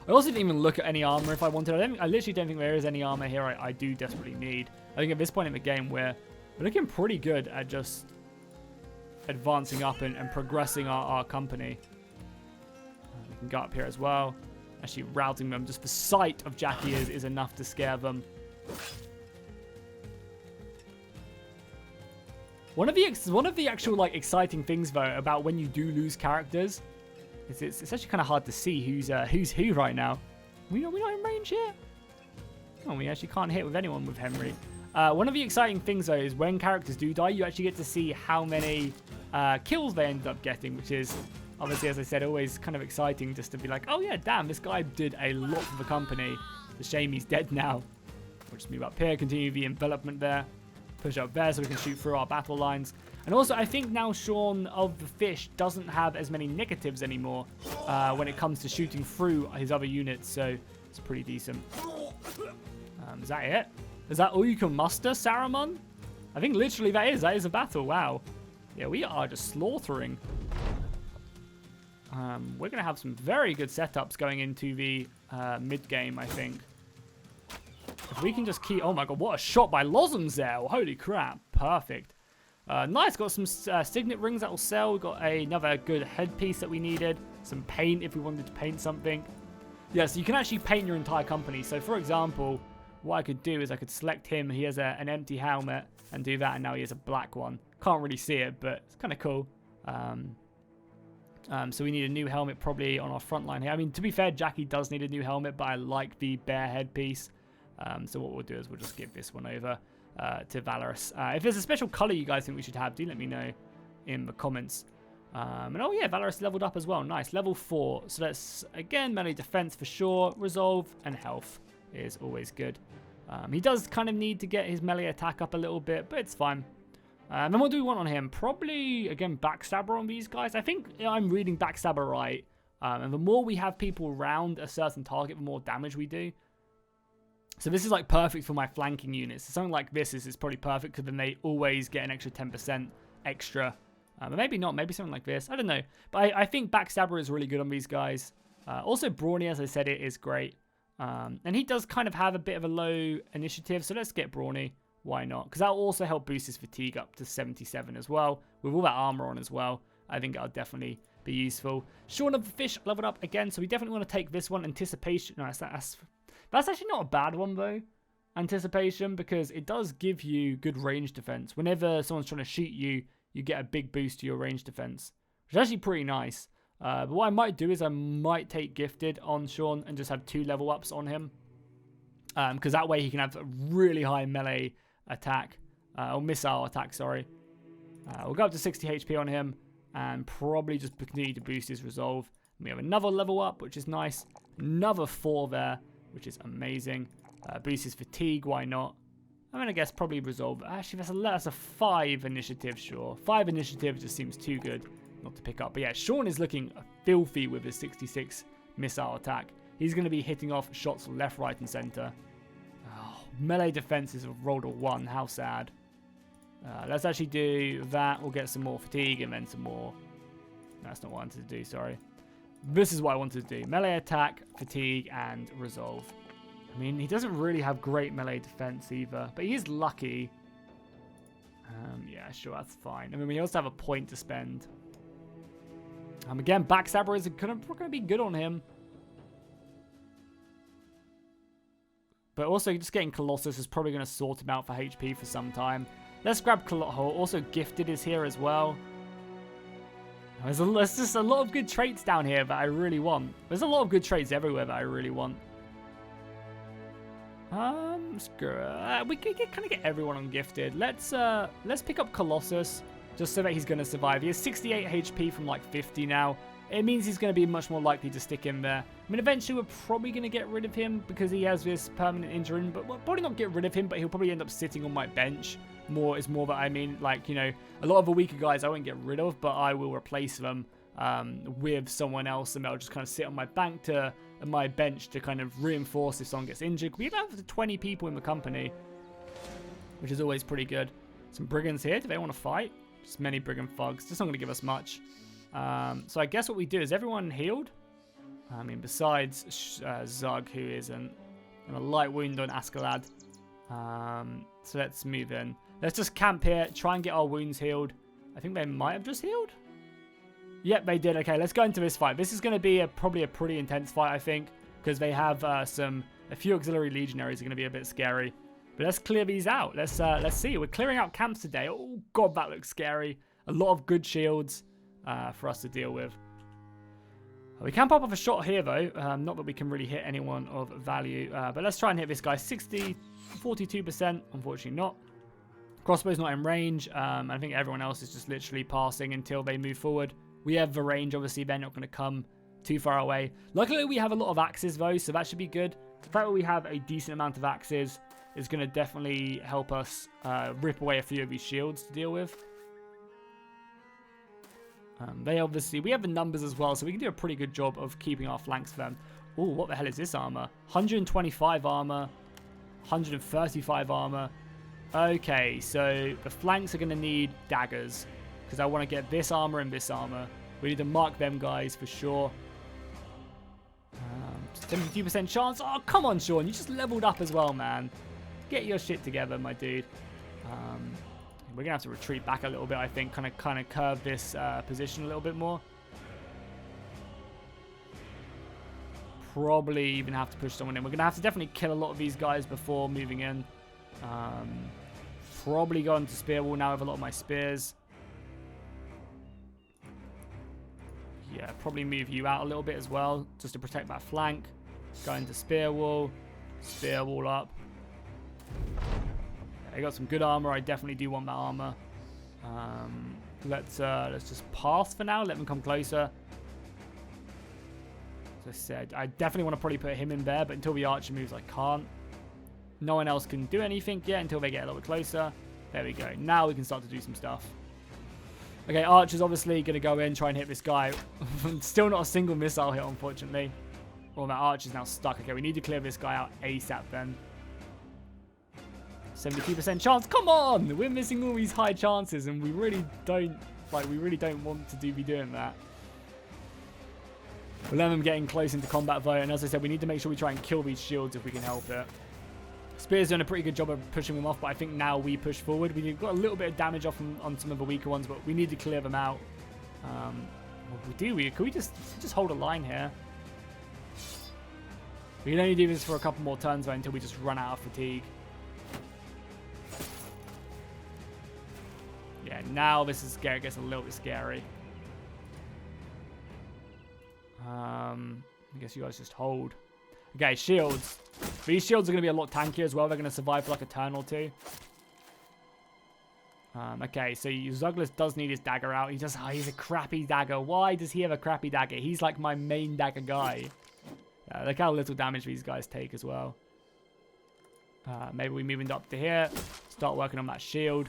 I also didn't even look at any armor if I wanted. I literally don't think there is any armor here I do desperately need. I think at this point in the game we're looking pretty good at just advancing up and progressing our company. We can go up here as well. Actually routing them. Just the sight of Jackie is enough to scare them. One of the actual like exciting things though about when you do lose characters is it's actually kind of hard to see who's who right now. We're not in range here. Oh, we actually can't hit with anyone with Henry. One of the exciting things though is when characters do die, you actually get to see how many kills they ended up getting, which is obviously, as I said, always kind of exciting just to be like, oh yeah, damn, this guy did a lot for the company. It's a shame he's dead now. We'll just move up here, continue the envelopment there. Push up there so we can shoot through our battle lines. And also, I think now Shaun of the Fish doesn't have as many negatives anymore when it comes to shooting through his other units, so it's pretty decent. Is that it? Is that all you can muster, Saruman? I think literally that is a battle. Wow. Yeah, we are just slaughtering. We're going to have some very good setups going into the mid-game, I think. If we can just keep... Oh my god, what a shot by Lozenzel. Holy crap. Perfect. Nice, got some signet rings that will sell. We've got another good headpiece that we needed. Some paint if we wanted to paint something. Yeah, so you can actually paint your entire company. So, for example, what I could do is I could select him. He has an empty helmet and do that, and now he has a black one. Can't really see it, but it's kind of cool. So we need a new helmet probably on our front line here. I mean, to be fair, Jackie does need a new helmet, but I like the bear headpiece. So what we'll do is we'll just give this one over to Valorous. If there's a special color you guys think we should have, do let me know in the comments. And oh yeah, Valorous leveled up as well. Nice, level 4. So that's, again, melee defense for sure. Resolve and health is always good. He does kind of need to get his melee attack up a little bit, but it's fine. And what do we want on him? Probably, again, Backstabber on these guys. I think I'm reading Backstabber right. And the more we have people around a certain target, the more damage we do. So this is like perfect for my flanking units. Something like this is probably perfect because then they always get an extra 10% extra. But maybe not. Maybe something like this. I don't know. But I think Backstabber is really good on these guys. Also, Brawny, as I said, it is great. And he does kind of have a bit of a low initiative. So let's get Brawny. Why not? Because that'll also help boost his fatigue up to 77 as well. With all that armor on as well. I think that'll definitely be useful. Shaun of the Fish leveled up again. So we definitely want to take this one. Anticipation. No, that's actually not a bad one though. Anticipation. Because it does give you good range defense. Whenever someone's trying to shoot you, you get a big boost to your range defense. Which is actually pretty nice. But what I might do is I might take Gifted on Shaun and just have 2 level ups on him. Because that way he can have a really high melee attack. Or missile attack, sorry. We'll go up to 60 HP on him. And probably just continue to boost his resolve. And we have another level up, which is nice. Another 4 there, which is amazing. Boost his fatigue, why not? I'm going to guess probably resolve. Actually, that's a 5 initiative, sure. 5 initiative just seems too good not to pick up. But yeah, Shaun is looking filthy with his 66 missile attack. He's going to be hitting off shots left, right, and center. Oh, melee defenses have rolled a 1. How sad. Let's actually do that. We'll get some more fatigue and then some more. No, that's not what I wanted to do, sorry. This is what I wanted to do. Melee attack, fatigue, and resolve. I mean, he doesn't really have great melee defense either, but he is lucky. Yeah, sure, that's fine. I mean, we also have a point to spend. Again, Backstabber is going to be good on him. But also, just getting Colossus is probably going to sort him out for HP for some time. Let's grab Colossus. Also, Gifted is here as well. There's just a lot of good traits down here that I really want. There's a lot of good traits everywhere that I really want. Screw it. We can kind of get everyone on Gifted. Let's pick up Colossus just so that he's going to survive. He has 68 HP from like 50 now. It means he's going to be much more likely to stick in there. I mean, eventually we're probably going to get rid of him because he has this permanent injury. But we'll probably not get rid of him, but he'll probably end up sitting on my bench more that I mean, like, you know, a lot of the weaker guys I won't get rid of, but I will replace them with someone else, and they'll just kind of sit on my my bench to kind of reinforce if someone gets injured. We have 20 people in the company, which is always pretty good. Some brigands here. Do they want to fight? Just many brigand thugs. Just not going to give us much. So I guess what we do is everyone healed. I mean, besides Zug, who isn't, and a light wound on Askeladd. So let's move in. Let's just camp here, try and get our wounds healed. I think they might have just healed. Yep, they did. Okay, let's go into this fight. This is going to be probably a pretty intense fight, I think, because they have a few auxiliary legionaries are going to be a bit scary. But let's clear these out. Let's see. We're clearing out camps today. Oh god, that looks scary. A lot of good shields for us to deal with. We can pop off a shot here, though. Not that we can really hit anyone of value. But let's try and hit this guy. 42%. Unfortunately not. Crossbow's not in range. I think everyone else is just literally passing until they move forward. We have the range. Obviously, they're not going to come too far away. Luckily, we have a lot of axes, though, so that should be good. The fact that we have a decent amount of axes is going to definitely help us rip away a few of these shields to deal with. We have the numbers as well, so we can do a pretty good job of keeping our flanks for them. Oh, what the hell is this armor? 125 armor, 135 armor. Okay, so the flanks are going to need daggers, because I want to get this armor and this armor. We need to mark them guys for sure. 72% chance. Oh, come on, Sean. You just leveled up as well, man. Get your shit together, my dude. We're going to have to retreat back a little bit, I think. Kind of curve this position a little bit more. Probably even have to push someone in. We're going to have to definitely kill a lot of these guys before moving in. Probably go into spear wall now with a lot of my spears. Yeah, probably move you out a little bit as well, just to protect that flank. Go into spear wall up. I got some good armor. I definitely do want that armor. Let's just pass for now. Let them come closer. As I said, I definitely want to probably put him in there, but until the archer moves, I can't. No one else can do anything yet until they get a little bit closer. There we go. Now we can start to do some stuff. Okay, archer's obviously going to go in, try and hit this guy. Still not a single missile hit, unfortunately. Well, that archer's now stuck. Okay, we need to clear this guy out ASAP then. 72% chance. Come on! We're missing all these high chances, and we really don't want to be doing that. We'll let them getting close into combat though, and as I said, we need to make sure we try and kill these shields if we can help it. Spear's doing a pretty good job of pushing them off, but I think now we push forward. We've got a little bit of damage off on some of the weaker ones, but we need to clear them out. What do we? Can we just hold a line here? We can only do this for a couple more turns though, until we just run out of fatigue. Yeah, now this is scary. It gets a little bit scary. I guess you guys just hold. Okay, shields. These shields are going to be a lot tankier as well. They're going to survive for like a turn or two. Okay, so Zuglas does need his dagger out. He's a crappy dagger. Why does he have a crappy dagger? He's like my main dagger guy. Look how little damage these guys take as well. Maybe we move up to here. Start working on that shield.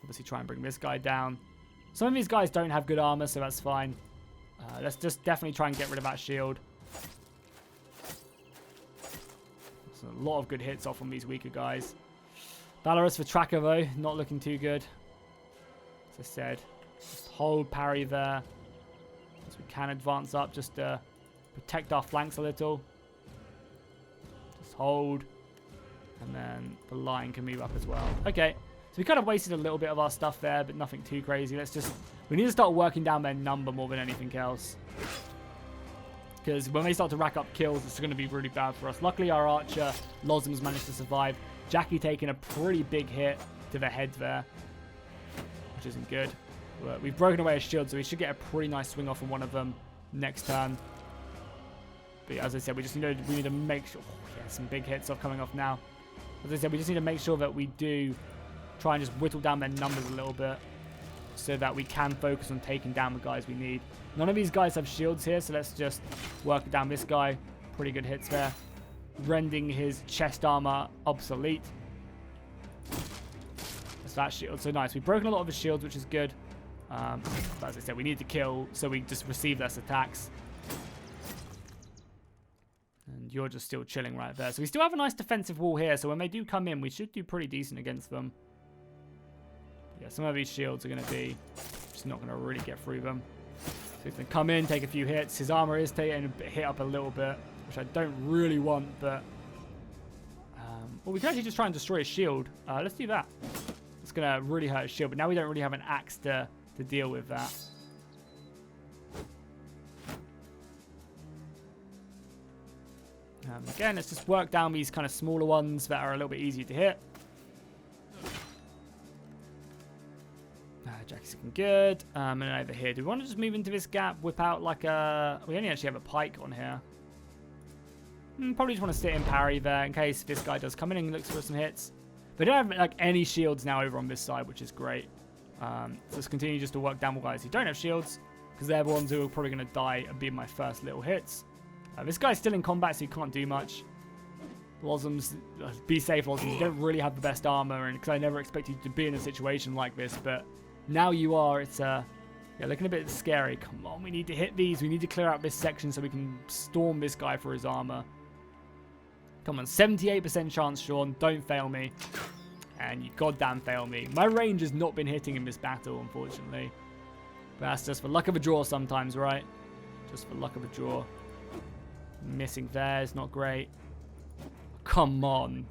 Obviously try and bring this guy down. Some of these guys don't have good armor, so that's fine. Let's just definitely try and get rid of that shield. There's a lot of good hits off on these weaker guys. Valorous for tracker though, not looking too good. As I said, just hold parry there. So we can advance up just to protect our flanks a little. Just hold. And then the line can move up as well. Okay. So we kind of wasted a little bit of our stuff there, but nothing too crazy. We need to start working down their number more than anything else. Because when they start to rack up kills, it's going to be really bad for us. Luckily, our archer, Losm's managed to survive. Jackie taking a pretty big hit to the head there, which isn't good. But we've broken away a shield, so we should get a pretty nice swing off on one of them next turn. But yeah, as I said, we need to make sure... Oh, yeah, some big hits off coming off now. As I said, we just need to make sure that we do try and just whittle down their numbers a little bit so that we can focus on taking down the guys we need. None of these guys have shields here, so let's just work down this guy. Pretty good hits there. Rendering his chest armor obsolete. that shield. So nice. We've broken a lot of his shields, which is good. But as I said, we need to kill, so we just receive less attacks. And you're just still chilling right there. So we still have a nice defensive wall here, so when they do come in, we should do pretty decent against them. Yeah, some of these shields are going to be just not going to really get through them. So he's going to come in, take a few hits. His armor is taking a hit up a little bit, which I don't really want, but... well, we can actually just try and destroy his shield. Let's do that. It's going to really hurt his shield, but now we don't really have an axe to deal with that. Again, let's just work down these kind of smaller ones that are a little bit easier to hit. Jackie's looking good. And over here, do we want to just move into this gap, whip out like a... We only actually have a pike on here. Probably just want to sit in parry there in case this guy does come in and looks for some hits. They don't have like any shields now over on this side, which is great. So let's continue just to work down with guys who don't have shields, because they're the ones who are probably going to die and be my first little hits. This guy's still in combat, so he can't do much. Lozums, be safe, Lozums. You don't really have the best armor, and because I never expected you to be in a situation like this, but now you are. It's yeah, looking a bit scary. Come on, we need to hit these. We need to clear out this section so we can storm this guy for his armor. Come on, 78% chance, Sean. Don't fail me. And you goddamn fail me. My range has not been hitting in this battle, unfortunately. But that's just for luck of a draw sometimes, right? Just for luck of a draw. Missing there is not great. Come on.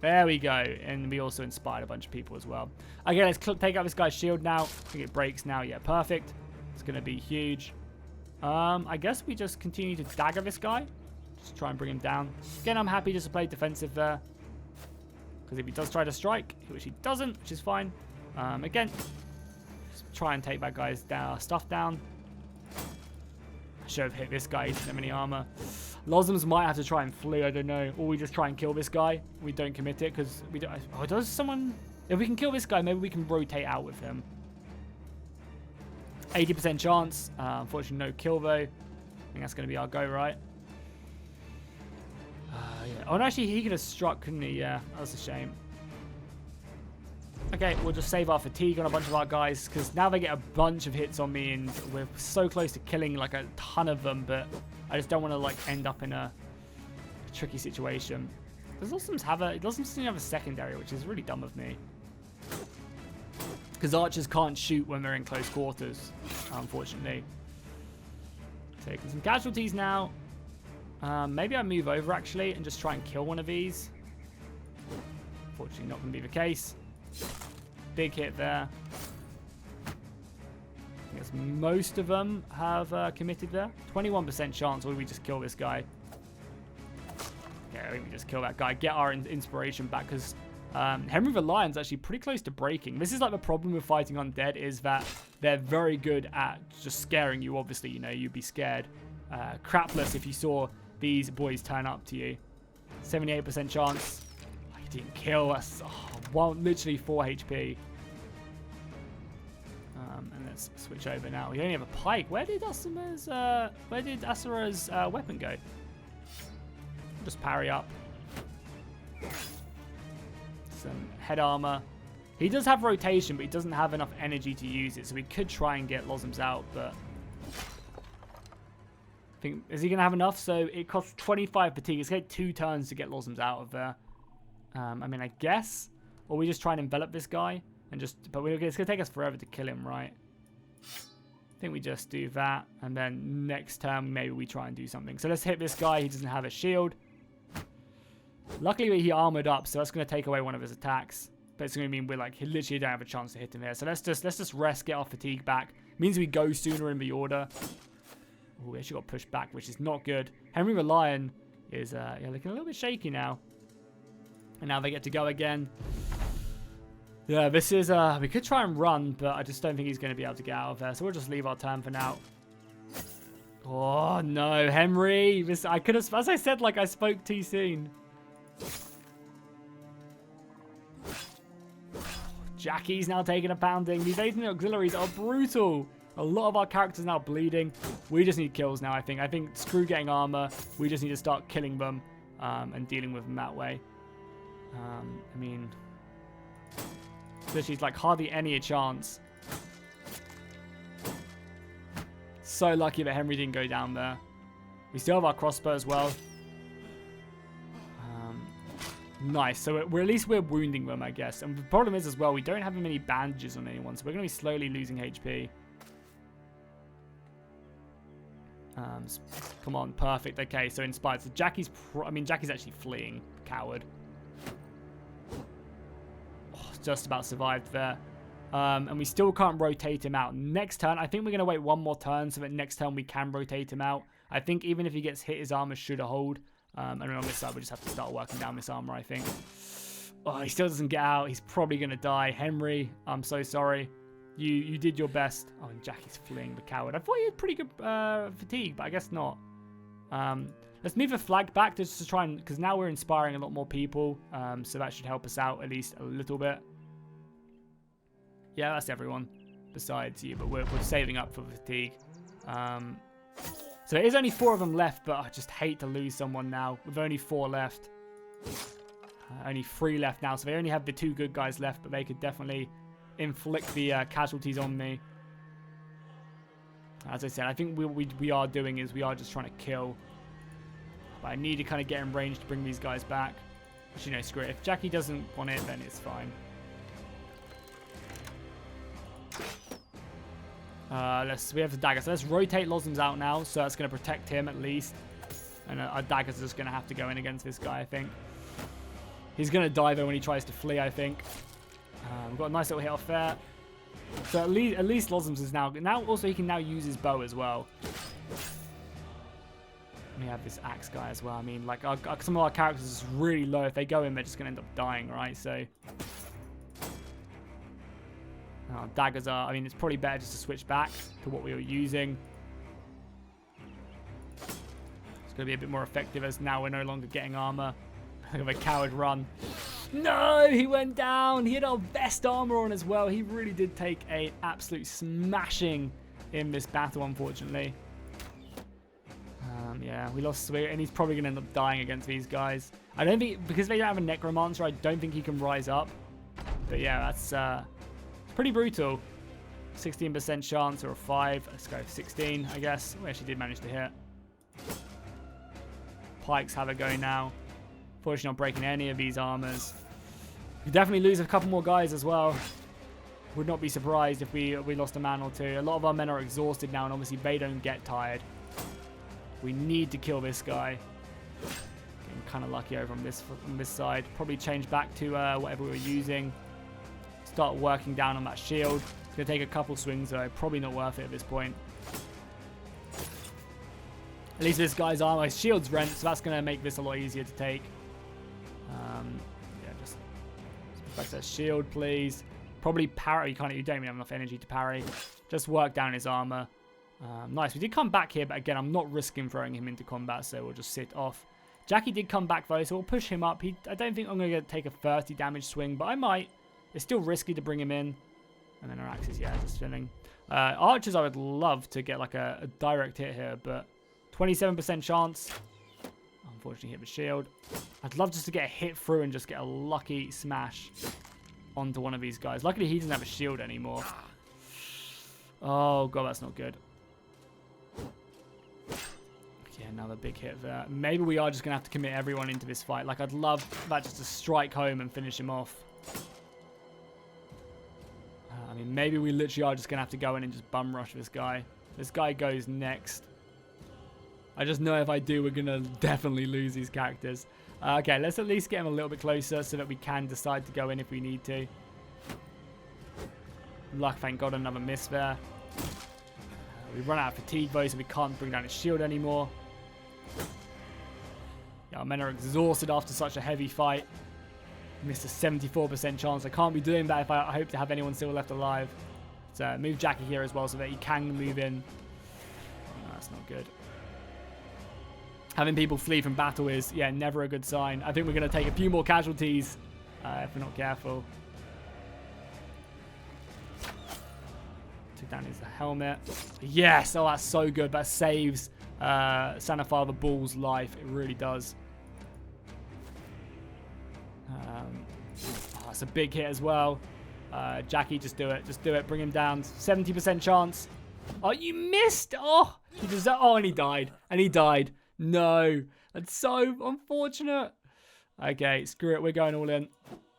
There we go. And we also inspired a bunch of people as well. Okay, let's take out this guy's shield now. I think it breaks now. Yeah, perfect. It's going to be huge. I guess we just continue to dagger this guy. Just try and bring him down. Again, I'm happy just to play defensive there. Because if he does try to strike, which he doesn't, which is fine. Again, just try and take that guy's stuff down. I should have hit this guy. He doesn't have any armor. Lozums might have to try and flee, I don't know. Or we just try and kill this guy. We don't commit it because we don't... Oh, does someone... If we can kill this guy, maybe we can rotate out with him. 80% chance. Unfortunately, no kill though. I think that's going to be our go, right? Yeah. Oh, and actually, he could have struck, couldn't he? Yeah, that was a shame. Okay, we'll just save our fatigue on a bunch of our guys, because now they get a bunch of hits on me, and we're so close to killing like a ton of them, but I just don't want to like end up in a tricky situation. Does Lozums have a... It doesn't seem to have a secondary, which is really dumb of me. Because archers can't shoot when they're in close quarters, unfortunately. Taking some casualties now. Maybe I move over, actually, and just try and kill one of these. Unfortunately, not going to be the case. Big hit there. I guess most of them have committed there. 21% chance, or we just kill this guy. Yeah, we just kill that guy. Get our inspiration back, because Henry the Lion's actually pretty close to breaking. This is like the problem with fighting undead, is that they're very good at just scaring you. Obviously, you know, you'd be scared crapless if you saw these boys turn up to you. 78% chance. Oh, he didn't kill us. Well, literally 4 HP. And let's switch over now. We only have a pike. Where did Asura's weapon go? Just parry up. Some head armor. He does have rotation, but he doesn't have enough energy to use it, so we could try and get Lozums out, but I think, is he going to have enough? So it costs 25 fatigue. It's going to take 2 turns to get Lozums out of there. I mean, I guess. Or we just try and envelop this guy and just... But it's going to take us forever to kill him, right? I think we just do that. And then next turn, maybe we try and do something. So let's hit this guy. He doesn't have a shield. Luckily, he armored up, so that's going to take away one of his attacks. But it's going to mean we're like... He literally don't have a chance to hit him here. So let's just rest, get our fatigue back. It means we go sooner in the order. Oh, we actually got pushed back, which is not good. Henry the Lion is yeah, looking a little bit shaky now. And now they get to go again. Yeah, this is... we could try and run, but I just don't think he's going to be able to get out of there. So we'll just leave our turn for now. Oh, no. Henry. I could have... As I said, like, I spoke too soon. Jackie's now taking a pounding. These 18 auxiliaries are brutal. A lot of our characters now bleeding. We just need kills now, I think. I think screw getting armor. We just need to start killing them and dealing with them that way. I mean... literally like hardly any chance. So lucky that Henry didn't go down there. We still have our crossbow as well. Nice. So at least we're wounding them, I guess. And the problem is as well, we don't have many bandages on anyone, so we're going to be slowly losing HP. Come on, perfect. Okay, so inspired. So Jackie's actually fleeing. Coward. Oh, just about survived there. And we still can't rotate him out. Next turn, I think we're going to wait one more turn so that next turn we can rotate him out. I think even if he gets hit, his armor should hold. And then on this side, we just have to start working down this armor, I think. Oh, he still doesn't get out. He's probably going to die. Henry, I'm so sorry. You did your best. Oh, and Jackie's fleeing, the coward. I thought he had pretty good fatigue, but I guess not. Let's move the flag back just to try and... Because now we're inspiring a lot more people. So that should help us out at least a little bit. Yeah, that's everyone besides you, but we're saving up for fatigue. So there is only 4 of them left, but I just hate to lose someone now. With only 4 left. Only 3 left now, so they only have the 2 good guys left, but they could definitely inflict the casualties on me. As I said, I think we are doing is we are just trying to kill. But I need to kind of get in range to bring these guys back. Actually, no, screw it. If Jackie doesn't want it, then it's fine. We have the dagger, so let's rotate Losm's out now, so that's going to protect him at least. And our daggers are just going to have to go in against this guy, I think. He's going to die though when he tries to flee, I think. We've got a nice little hit off there. So at least Losm's is now also he can now use his bow as well. We have this axe guy as well. I mean, like some of our characters is really low. If they go in, they're just going to end up dying, right? So daggers are, I mean, it's probably better just to switch back to what we were using. It's going to be a bit more effective as now we're no longer getting armor. Look at the coward run. No, he went down. He had our best armor on as well. He really did take an absolute smashing in this battle, unfortunately. Yeah, we lost Sweet, and he's probably going to end up dying against these guys. I don't think, because they don't have a Necromancer, I don't think he can rise up. But yeah, that's... pretty brutal. 16% chance or a 5. Let's go 16, I guess. We actually did manage to hit. Pikes have a go now. Fortunately, not breaking any of these armors. We definitely lose a couple more guys as well. Would not be surprised if we lost a man or 2. A lot of our men are exhausted now, and obviously they don't get tired. We need to kill this guy. Getting kind of lucky over on this side. Probably change back to whatever we were using. Start working down on that shield. It's going to take a couple swings though. Probably not worth it at this point. At least this guy's armor, his shield's rent, so that's going to make this a lot easier to take. Yeah, just back to that shield, please. Probably parry. You don't even have enough energy to parry. Just work down his armor. Nice. We did come back here, but again, I'm not risking throwing him into combat, so we'll just sit off. Jackie did come back though, so we'll push him up. I don't think I'm going to take a 30 damage swing, but I might. It's still risky to bring him in. And then our axes, yeah, just filling. Archers, I would love to get like a direct hit here, but 27% chance. Unfortunately, hit the shield. I'd love just to get a hit through and just get a lucky smash onto one of these guys. Luckily, he doesn't have a shield anymore. Oh, God, that's not good. Yeah, another big hit there. Maybe we are just going to have to commit everyone into this fight. Like, I'd love that just to strike home and finish him off. I mean, maybe we literally are just going to have to go in and just bum rush this guy. This guy goes next. I just know if I do, we're going to definitely lose these characters. Okay, let's at least get him a little bit closer so that we can decide to go in if we need to. Luck, thank God, another miss there. We run out of fatigue though, so we can't bring down his shield anymore. Yeah, our men are exhausted after such a heavy fight. Missed a 74% chance. I can't be doing that if I hope to have anyone still left alive. So move Jackie here as well so that he can move in. Oh, no, that's not good. Having people flee from battle is, yeah, never a good sign. I think we're going to take a few more casualties if we're not careful. Took down his helmet. Yes! Oh, that's so good. That saves Santa Father Bull's life. It really does. Oh, that's a big hit as well. Jackie, just do it. Just do it. Bring him down. 70% chance. Oh, you missed. Oh, he deserved. Oh, and he died. And he died. No. That's so unfortunate. Okay, screw it. We're going all in.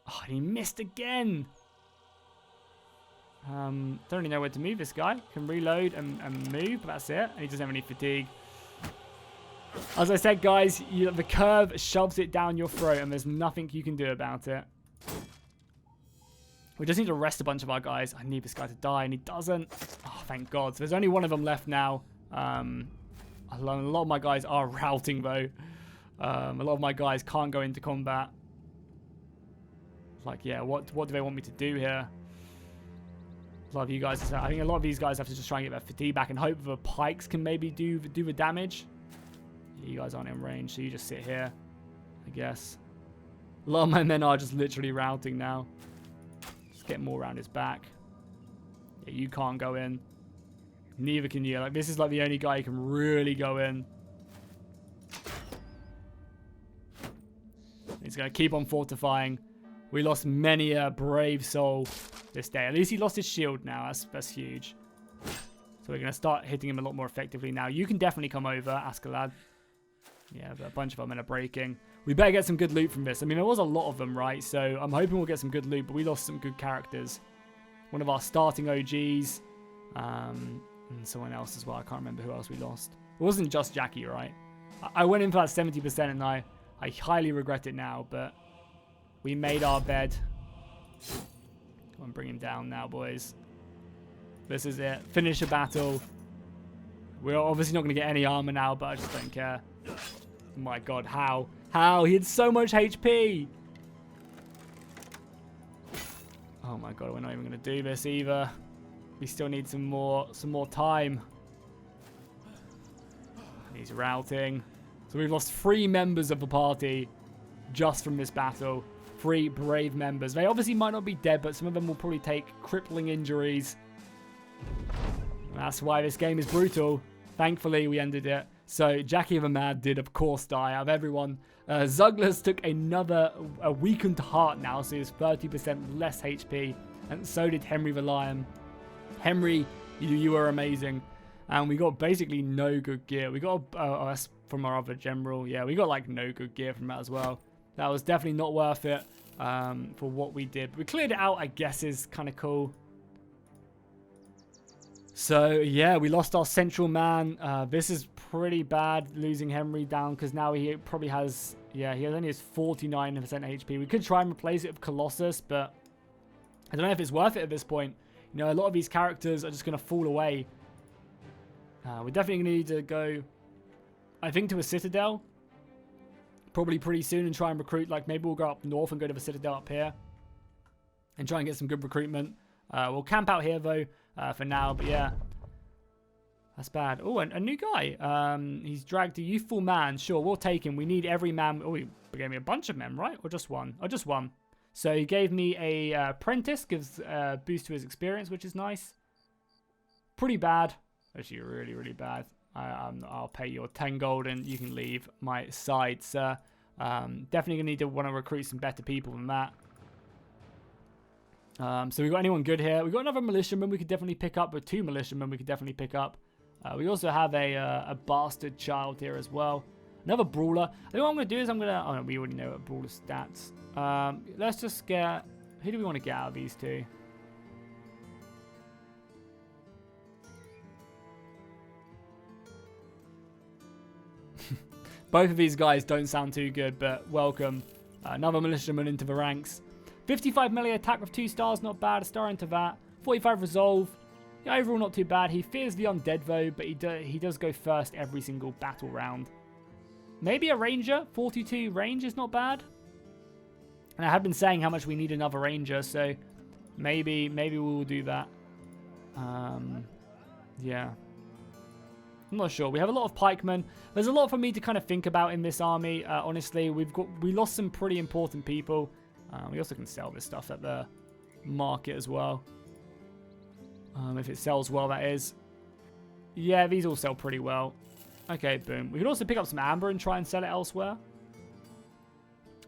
Oh, and he missed again. Don't really know where to move this guy. Can reload and move, but that's it. And he doesn't have any fatigue. As I said, guys, the curve shoves it down your throat, and there's nothing you can do about it. We just need to rest a bunch of our guys. I need this guy to die, and he doesn't. Oh, thank God. So there's only one of them left now. A lot of my guys are routing, though. A lot of my guys can't go into combat. Like, yeah, what do they want me to do here? A lot of you guys, I think a lot of these guys have to just try and get their fatigue back and hope the pikes can maybe do the damage. You guys aren't in range, so you just sit here, I guess. A lot of my men are just literally routing now. Just get more around his back. Yeah, you can't go in. Neither can you. Like, this is like the only guy who can really go in. He's going to keep on fortifying. We lost many a brave soul this day. At least he lost his shield now. That's huge. So we're going to start hitting him a lot more effectively now. You can definitely come over, Askeladd. Yeah, but a bunch of our men are breaking. We better get some good loot from this. I mean, there was a lot of them, right? So I'm hoping we'll get some good loot, but we lost some good characters. One of our starting OGs. And someone else as well. I can't remember who else we lost. It wasn't just Jackie, right? I went in for that 70% and I highly regret it now, but we made our bed. Come on, bring him down now, boys. This is it. Finish a battle. We're obviously not going to get any armor now, but I just don't care. Oh my God, how? How? He had so much HP. Oh my God, we're not even going to do this either. We still need some more time. He's routing. So we've lost 3 members of the party just from this battle. 3 brave members. They obviously might not be dead, but some of them will probably take crippling injuries. That's why this game is brutal. Thankfully, we ended it. So Jackie the Mad did, of course, die out of everyone. Zuglas took a weakened heart now, so he has 30% less HP. And so did Henry the Lion. Henry, you were amazing. And we got basically no good gear. We got us from our other general. Yeah, we got like no good gear from that as well. That was definitely not worth it for what we did. We cleared it out, I guess, is kind of cool. So, yeah, we lost our central man. This is pretty bad, losing Henry down, because now he probably has, yeah, he only has 49% HP. We could try and replace it with Colossus, but I don't know if it's worth it at this point. You know, a lot of these characters are just going to fall away. We're definitely going to need to go, I think, to a Citadel. Probably pretty soon, and try and recruit. Like, maybe we'll go up north and go to the Citadel up here. And try and get some good recruitment. We'll camp out here, though, for now. But, yeah. That's bad. Oh, a new guy. He's dragged a youthful man. Sure, we'll take him. We need every man. Oh, he gave me a bunch of men, right? Or just one? Oh, just one. So he gave me a apprentice. Gives a boost to his experience, which is nice. Pretty bad. Actually, really, really bad. I'll pay your 10 gold and you can leave my side, sir. Definitely going to want to recruit some better people than that. So we got anyone good here? We got another militiaman we could definitely pick up, or 2 militiamen we could definitely pick up. We also have a bastard child here as well. Another brawler. I think what I'm going to do is I'm going to... Oh, no, we already know what brawler stats. Let's just get... Who do we want to get out of these 2? Both of these guys don't sound too good, but welcome. Another militiaman into the ranks. 55 melee attack with 2 stars, not bad. A star into that. 45 resolve. Yeah, overall not too bad. He fears the undead though, but he does go first every single battle round. Maybe a ranger. 42 range is not bad. And I have been saying how much we need another ranger, so maybe we will do that. Yeah. I'm not sure. We have a lot of pikemen. There's a lot for me to kind of think about in this army. Honestly, we lost some pretty important people. We also can sell this stuff at the market as well. If it sells well, that is. Yeah, these all sell pretty well. Okay, boom. We could also pick up some amber and try and sell it elsewhere.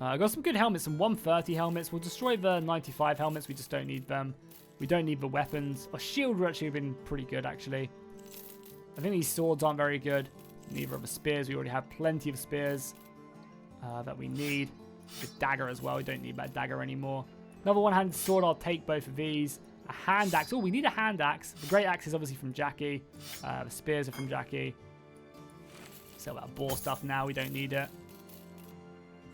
I got some good helmets, some 130 helmets. We'll destroy the 95 helmets. We just don't need them. We don't need the weapons. Our shield would actually have been pretty good, actually. I think these swords aren't very good. Neither of the spears. We already have plenty of spears that we need. The dagger as well. We don't need that dagger anymore. Another one-handed sword. I'll take both of these. A hand axe. Oh, we need a hand axe. The great axe is obviously from Jackie. The spears are from Jackie. Sell that boar stuff now. We don't need it.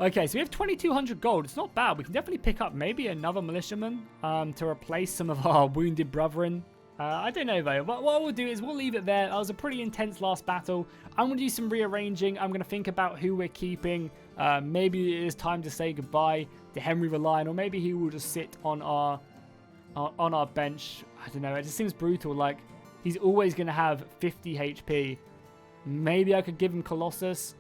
Okay, so we have 2,200 gold. It's not bad. We can definitely pick up maybe another militiaman to replace some of our wounded brethren. I don't know, though. What we'll do is we'll leave it there. That was a pretty intense last battle. I'm going to do some rearranging. I'm going to think about who we're keeping. Maybe it is time to say goodbye to Henry the Lion, or maybe he will just sit on our bench. I don't know. It just seems brutal. Like, he's always going to have 50 HP. Maybe I could give him Colossus,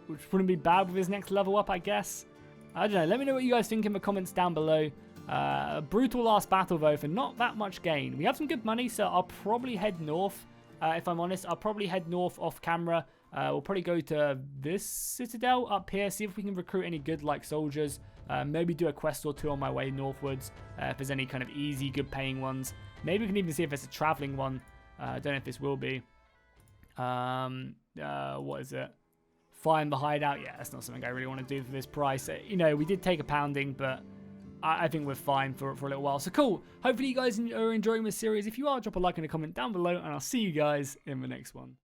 which wouldn't be bad with his next level up, I guess. I don't know. Let me know what you guys think in the comments down below. A brutal last battle, though, for not that much gain. We have some good money, so I'll probably head north. If I'm honest, I'll probably head north off camera. We'll probably go to this citadel up here, see if we can recruit any good, like, soldiers. Maybe do a quest or two on my way northwards, if there's any kind of easy, good-paying ones. Maybe we can even see if there's a traveling one. I don't know if this will be. What is it? Find the hideout. Yeah, that's not something I really want to do for this price. You know, we did take a pounding, but I think we're fine for a little while. So cool. Hopefully you guys are enjoying this series. If you are, drop a like and a comment down below, and I'll see you guys in the next one.